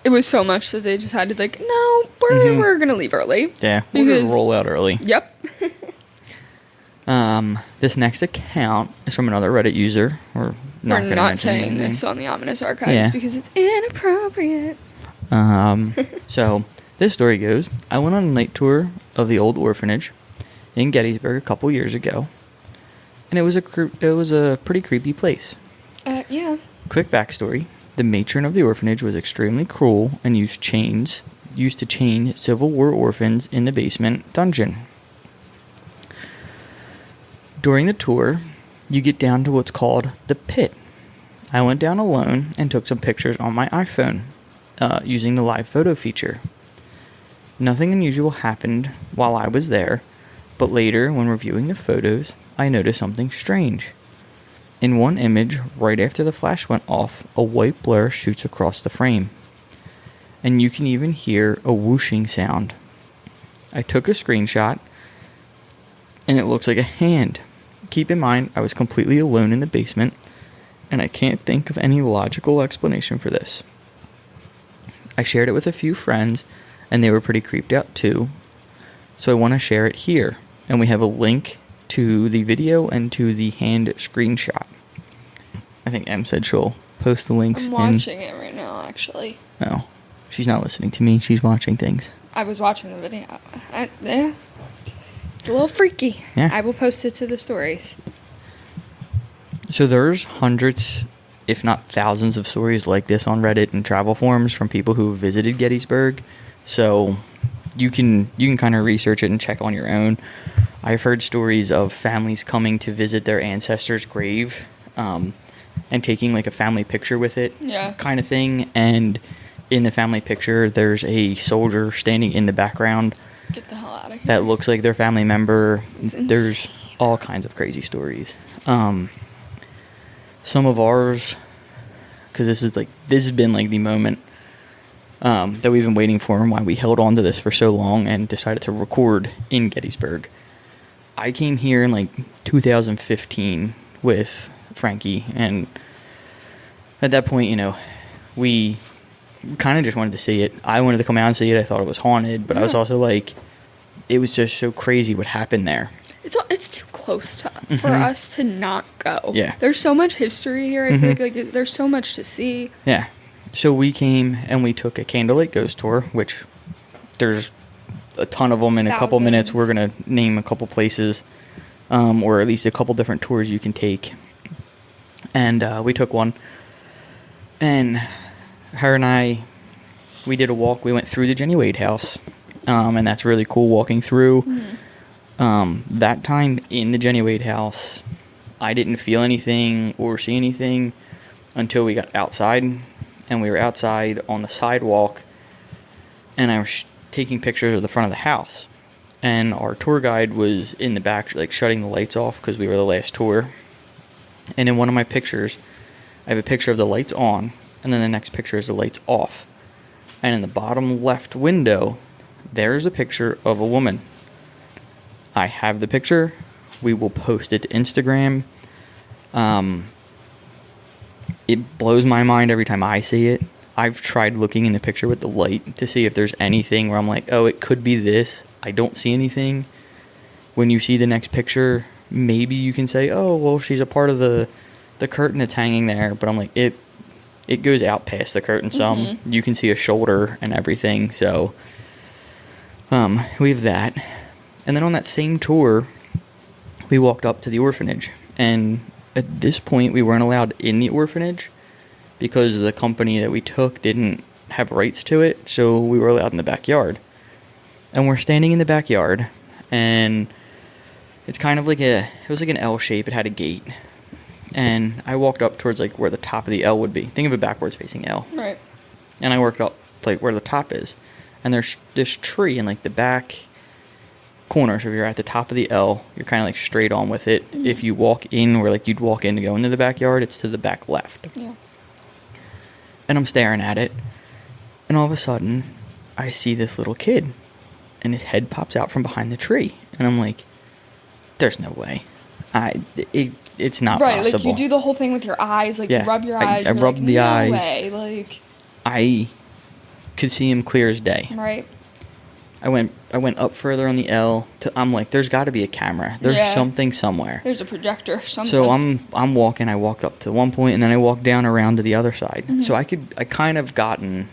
that they just had to, no, we're going to leave early. Yeah, we're going to roll out early. Yep. This next account is from another Reddit user. We're not saying this on the Ominous Archives because it's inappropriate. So, this story goes, I went on a night tour of the old orphanage in Gettysburg a couple years ago, and it was a pretty creepy place. Yeah. Quick backstory. The matron of the orphanage was extremely cruel and used to chain Civil War orphans in the basement dungeon. During the tour, you get down to what's called the pit. I went down alone and took some pictures on my iPhone using the live photo feature. Nothing unusual happened while I was there, but later, when reviewing the photos, I noticed something strange. In one image, right after the flash went off, a white blur shoots across the frame, and you can even hear a whooshing sound. I took a screenshot, and it looks like a hand. Keep in mind, I was completely alone in the basement, and I can't think of any logical explanation for this. I shared it with a few friends, and they were pretty creeped out too, so I want to share it here, and we have a link to the video and to the hand screenshot. I think Em said she'll post the links. I'm watching it right now, actually. Oh, she's not listening to me. She's watching things. I was watching the video. Yeah. It's a little freaky. Yeah. I will post it to the stories. So there's hundreds, if not thousands, of stories like this on Reddit and travel forums from people who visited Gettysburg. So you can kind of research it and check on your own. I've heard stories of families coming to visit their ancestor's grave and taking a family picture with it, kind of thing. And in the family picture, there's a soldier standing in the background. Get the hell out of here. That looks like their family member. There's all kinds of crazy stories. Some of ours, because this has been the moment that we've been waiting for and why we held on to this for so long and decided to record in Gettysburg. I came here in 2015 with Frankie, and at that point, we kind of just wanted to see it. I wanted to come out and see it. I thought it was haunted, but I was also it was just so crazy what happened there. it's too close to for us to not go. Yeah. There's so much history here. I feel like there's so much to see. Yeah. So we came and we took a candlelight ghost tour, which there's a ton of them. In a couple minutes, we're going to name a couple places, or at least a couple different tours you can take. And we took one. And her and I, we did a walk. We went through the Jenny Wade house. And that's really cool walking through. That time in the Jenny Wade house, I didn't feel anything or see anything until we got outside. And we were outside on the sidewalk, and I was taking pictures of the front of the house. And our tour guide was in the back, like, shutting the lights off because we were the last tour. And in one of my pictures, I have a picture of the lights on, and then the next picture is the lights off. And in the bottom left window, there's a picture of a woman. I have the picture. We will post it to Instagram. It blows my mind every time I see it. I've tried looking in the picture with the light to see if there's anything where I'm like, oh, it could be this. I don't see anything. When you see the next picture, maybe you can say, oh, well, she's a part of the curtain that's hanging there. But I'm like, it goes out past the curtain some. You can see a shoulder and everything. So we have that. And then on that same tour, we walked up to the orphanage. And at this point, we weren't allowed in the orphanage because the company that we took didn't have rights to it, so we were allowed in the backyard. And we're standing in the backyard, and it's kind of like it was like an L shape. It had a gate. And I walked up towards, like, where the top of the L would be. Think of a backwards facing L. Right. And I worked up, like, where the top is. And there's this tree in, like, the back corner. So if you're at the top of the L, you're kind of like straight on with it. If you walk in where, like, you'd walk in to go into the backyard, it's to the back left. Yeah. And I'm staring at it, and all of a sudden I see this little kid, and his head pops out from behind the tree, and I'm like, there's no way. It's not right, possible. like, you do the whole thing with your eyes, like, Yeah, you rub your eyes. I rubbed the eyes. No way, like. I could see him clear as day. Right. I went up further on the L. I'm like, there's got to be a camera. There's something somewhere. There's a projector or something. So I'm walking. I walked up to one point, and then I walked down around to the other side. So I kind of gotten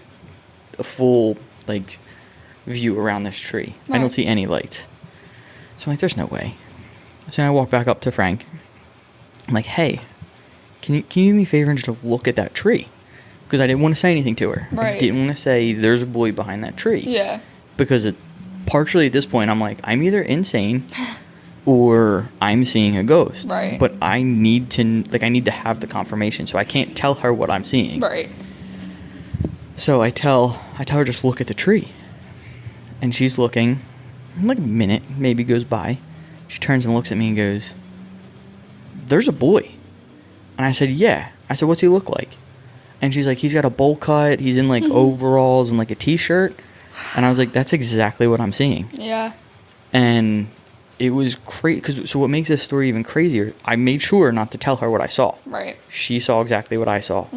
a full, like, view around this tree. Right. I don't see any lights. So I'm like, there's no way. So I walk back up to Frank. I'm like, hey, can you do me a favor and just look at that tree? Because I didn't want to say anything to her. Right. I didn't want to say there's a boy behind that tree. Yeah. Because partially at this point, I'm like, I'm either insane or I'm seeing a ghost. Right. But I need to have the confirmation, so I can't tell her what I'm seeing. Right. So I tell her, just look at the tree. And she's looking, and like a minute maybe goes by. She turns and looks at me and goes, there's a boy. And I said, yeah. I said, what's he look like? And she's like, he's got a bowl cut, he's in, like, overalls and, like, a t-shirt. And I was like, that's exactly what I'm seeing. Yeah. And it was crazy. So what makes this story even crazier, I made sure not to tell her what I saw. Right. She saw exactly what I saw.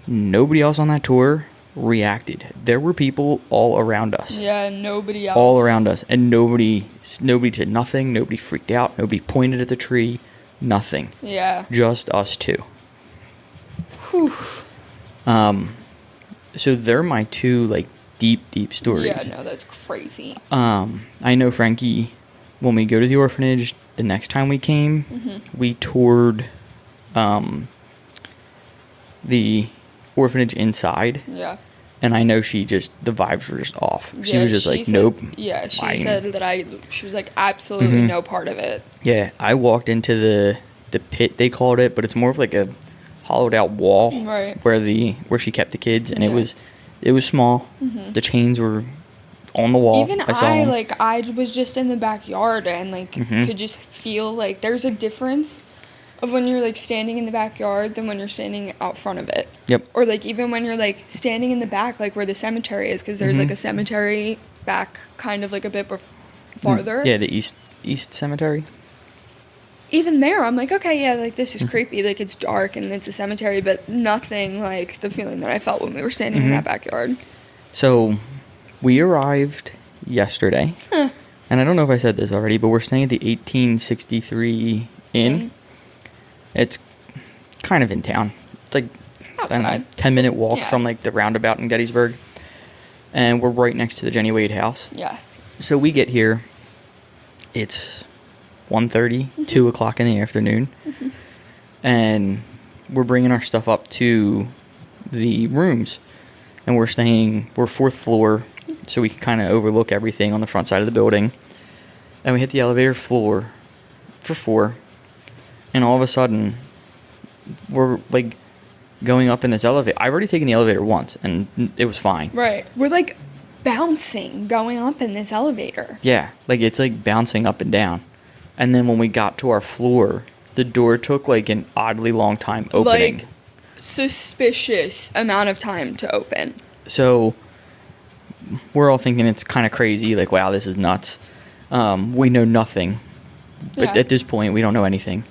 Nobody else on that tour reacted. There were people all around us. Yeah, nobody else. All around us. And nobody did nothing. Nobody freaked out. Nobody pointed at the tree. Nothing. Yeah. Just us two. Whew. So they're my two, like, deep stories. Yeah, no, that's crazy. I know Frankie, when we go to the orphanage, the next time we came, we toured the orphanage inside. Yeah. And I know the vibes were just off. She Yeah, was just like, said, nope. Yeah, she said that she was like, absolutely no part of it. Yeah, I walked into the pit, they called it, but it's more of like a hollowed out wall. Right. Where she kept the kids, and it was small. The chains were on the wall. Even I was just in the backyard and, like, could just feel, like, there's a difference of when you're, like, standing in the backyard than when you're standing out front of it. Yep. Or, like, even when you're, like, standing in the back, like, where the cemetery is, because there's, like, a cemetery back kind of, like, a bit farther. Yeah, the east cemetery. Even there, I'm like, okay, yeah, like, this is creepy. Like, it's dark and it's a cemetery, but nothing like the feeling that I felt when we were standing in that backyard. So, we arrived yesterday, and And I don't know if I said this already, but we're staying at the 1863 Inn. It's kind of in town. It's like a 10-minute walk from like the roundabout in Gettysburg. And we're right next to the Jenny Wade house. Yeah. So we get here. It's 1:30, 2 o'clock in the afternoon. And we're bringing our stuff up to the rooms. And we're 4th floor, so we can kind of overlook everything on the front side of the building. And we hit the elevator floor for 4. And all of a sudden, we're like going up in this elevator. I've already taken the elevator once, and it was fine. Right. We're like bouncing going up in this elevator. Yeah, like it's like bouncing up and down. And then when we got to our floor, the door took like an oddly long time opening. Like, suspicious amount of time to open. So we're all thinking it's kind of crazy, like, wow, this is nuts. We know nothing. But at this point, we don't know anything.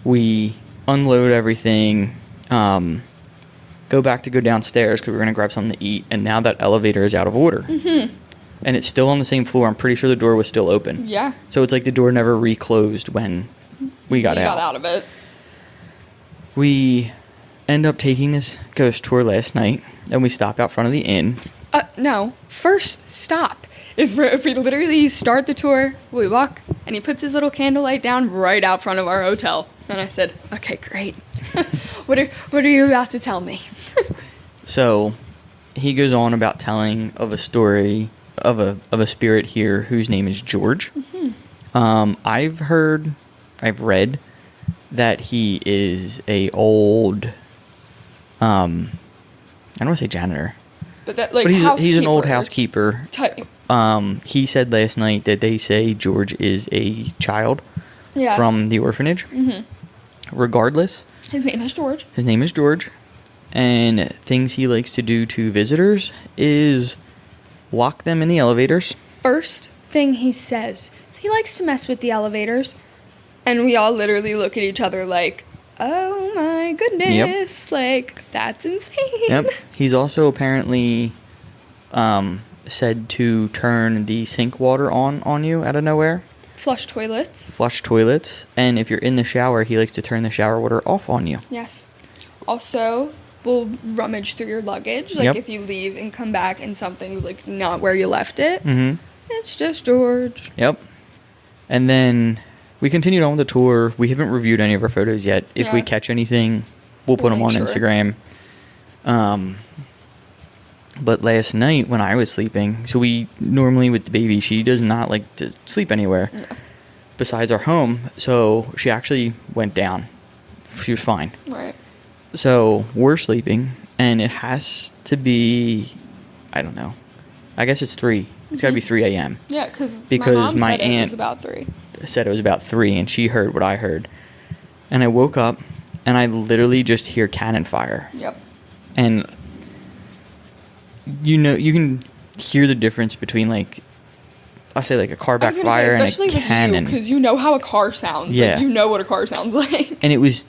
We unload everything, go downstairs because we're going to grab something to eat, and now that elevator is out of order. And it's still on the same floor. I'm pretty sure the door was still open. Yeah. So it's like the door never reclosed when we got out of it. We end up taking this ghost tour last night, and we stop out front of the inn. No. First stop is where if we literally start the tour, we walk, and he puts his little candlelight down right out front of our hotel. And I said, okay, great. What are you about to tell me? So he goes on about telling of a story of a spirit here whose name is George. I've read that he is a old, I don't want to say janitor, but he's an old housekeeper. He said last night that they say George is a child from the orphanage. Regardless, his name is George. And things he likes to do to visitors is lock them in the elevators. First thing he says is he likes to mess with the elevators. And we all literally look at each other like, oh my goodness, like, that's insane. Yep. He's also apparently said to turn the sink water on you out of nowhere. Flush toilets. And if you're in the shower, he likes to turn the shower water off on you. Yes. Also, we'll rummage through your luggage. Like, if you leave and come back and something's, like, not where you left it, it's just George. Yep. And then we continued on with the tour. We haven't reviewed any of our photos yet. If we catch anything, we'll put them on Instagram. But last night when I was sleeping, so we normally with the baby, she does not like to sleep anywhere besides our home. So she actually went down. She was fine. Right. So we're sleeping, and it has to be, I don't know. I guess it's 3. It's got to be 3 a.m. Yeah, because my aunt aunt it was about 3. Said it was about 3, and she heard what I heard. And I woke up, and I literally just hear cannon fire. Yep. And you can hear the difference between, like, I'll say, like, a car backfire and a cannon. Especially with you, because you know how a car sounds. Yeah. Like, you know what a car sounds like. And it was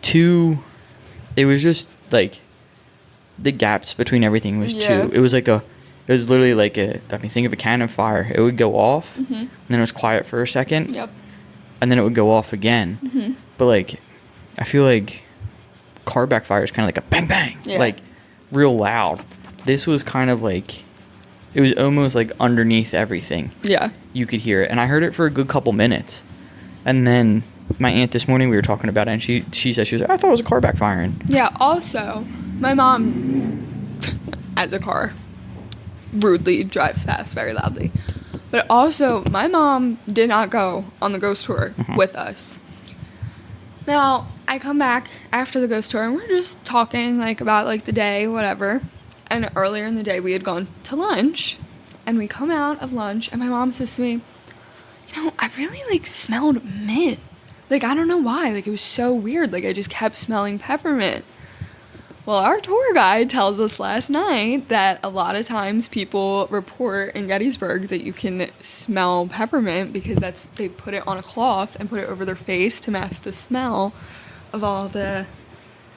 just, like, the gaps between everything was too. It was literally like think of a cannon fire. It would go off, and then it was quiet for a second. Yep. And then it would go off again. But, like, I feel like car backfire is kind of like a bang, bang. Yeah. Like, real loud. This was kind of like, it was almost like underneath everything. Yeah. You could hear it. And I heard it for a good couple minutes. And then my aunt this morning, we were talking about it, and she said, she was like, I thought it was a car backfiring. Yeah, also, my mom, as a car, rudely drives past very loudly. But also, my mom did not go on the ghost tour with us. Now, I come back after the ghost tour, and we're just talking, like, about, like, the day, whatever. And earlier in the day, we had gone to lunch, and we come out of lunch, and my mom says to me, I really, like, smelled mint. Like, I don't know why. Like, it was so weird. Like, I just kept smelling peppermint. Well, our tour guide tells us last night that a lot of times people report in Gettysburg that you can smell peppermint because they put it on a cloth and put it over their face to mask the smell of all the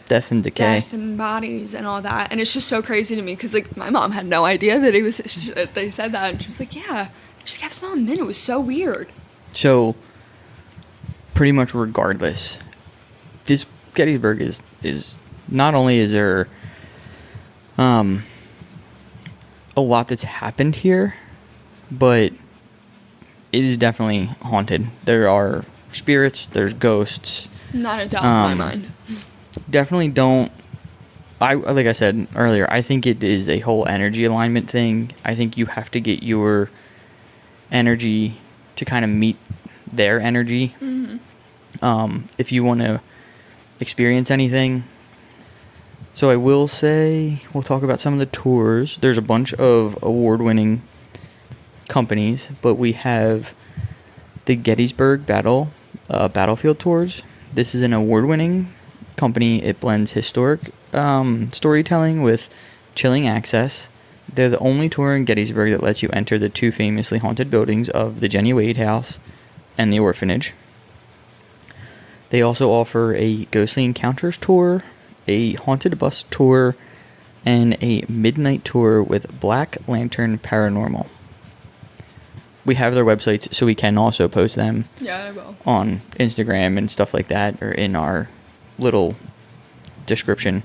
death and decay. Death and bodies and all that. And it's just so crazy to me because, like, my mom had no idea that they said that. And she was like, yeah, just kept smelling mint. It was so weird. So, pretty much regardless, this Gettysburg is not only is there a lot that's happened here, but it is definitely haunted. There are spirits, there's ghosts. Not a doubt in my mind. Definitely don't. Like I said earlier, I think it is a whole energy alignment thing. I think you have to get your energy to kind of meet their energy. Mm-hmm. If you want to experience anything. So I will say, we'll talk about some of the tours. There's a bunch of award-winning companies, but we have the Gettysburg Battlefield Tours. This is an award-winning company. It blends historic storytelling with chilling access. They're the only tour in Gettysburg that lets you enter the two famously haunted buildings of the Jenny Wade House and the orphanage. They also offer a Ghostly Encounters tour, a Haunted Bus tour, and a midnight tour with Black Lantern Paranormal. We have their websites, so we can also post them I will. on Instagram and stuff like that, or in our little description.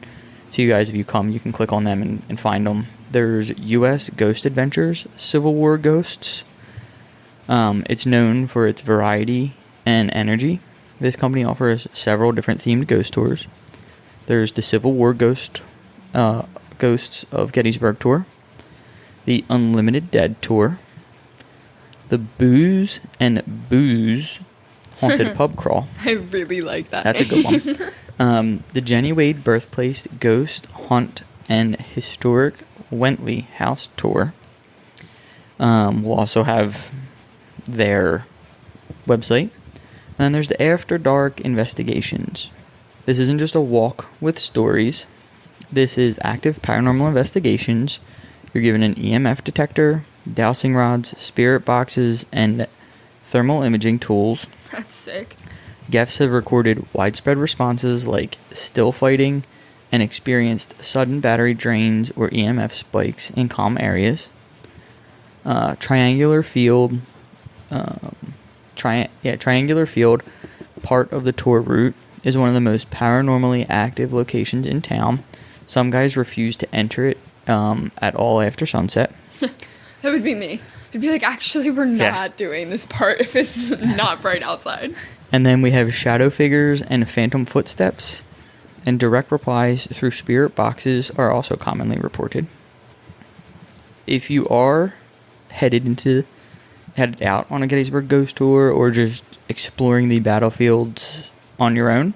So you guys, if you come, you can click on them and find them. There's U.S. Ghost Adventures, Civil War Ghosts. It's known for its variety and energy. This company offers several different themed ghost tours. There's the Civil War Ghosts of Gettysburg tour, the Unlimited Dead tour, the Booze and Booze Haunted Pub Crawl. I really like that. That's a good one. The Jenny Wade Birthplace Ghost Hunt and Historic Wentley House tour. We'll also have their website. And then there's the After Dark Investigations. This isn't just a walk with stories. This is active paranormal investigations. You're given an EMF detector, dowsing rods, spirit boxes, and thermal imaging tools. That's sick. Guests have recorded widespread responses like still fighting and experienced sudden battery drains or EMF spikes in calm areas. Triangular Field, Triangular Field, part of the tour route, is one of the most paranormally active locations in town. Some guys refuse to enter it at all after sunset. That would be me. I'd be like, actually, we're not doing this part if it's not bright outside. And then we have shadow figures and phantom footsteps, and direct replies through spirit boxes are also commonly reported. If you are headed out on a Gettysburg ghost tour or just exploring the battlefields on your own,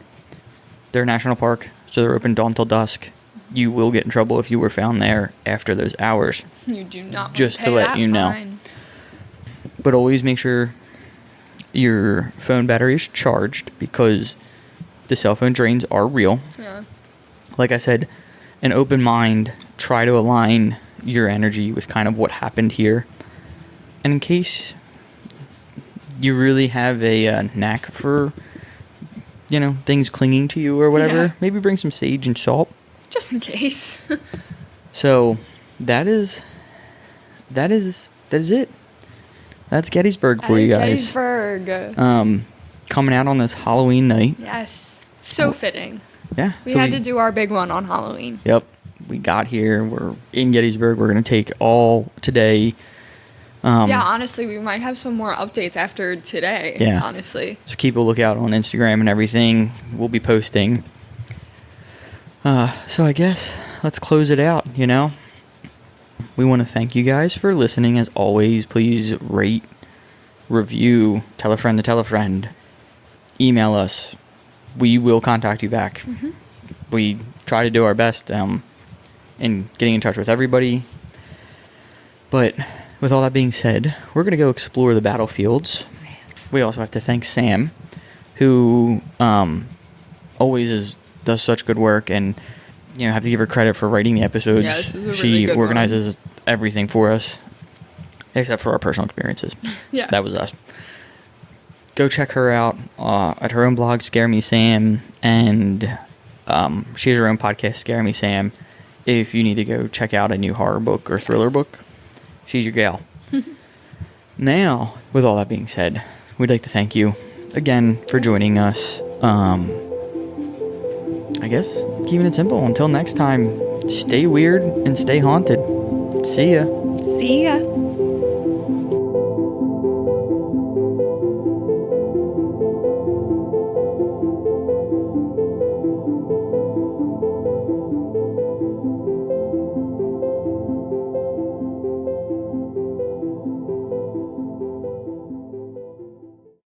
they're a national park, so they're open dawn till dusk. You will get in trouble if you were found there after those hours. You do not just to let you know. But always make sure your phone battery is charged, because the cell phone drains are real. Yeah. Like I said, an open mind, try to align your energy with kind of what happened here. And in case you really have a knack for, things clinging to you or whatever, maybe bring some sage and salt. Just in case. So that is it. That's Gettysburg for you guys. Gettysburg. Coming out on this Halloween night. Yes. So fitting. Yeah. We had to do our big one on Halloween. Yep. We got here. We're in Gettysburg. We're going to take all today. Honestly, we might have some more updates after today. Yeah. Honestly. So keep a lookout on Instagram and everything. We'll be posting. So I guess let's close it out, We want to thank you guys for listening. As always, please rate, review, tell a friend to tell a friend. Email us. We will contact you back. Mm-hmm. We try to do our best in getting in touch with everybody. But with all that being said, we're going to go explore the battlefields. We also have to thank Sam, who always does such good work, and have to give her credit for writing the episodes. Yeah, this is a really she good organizes everything for us, except for our personal experiences. Yeah, that was us. Go check her out at her own blog, Scare Me Sam, and she has her own podcast, Scare Me Sam. If you need to go check out a new horror book or thriller book, she's your gal. Now, with all that being said, we'd like to thank you again for joining us. I guess keeping it simple. Until next time, stay weird and stay haunted. See ya. See ya.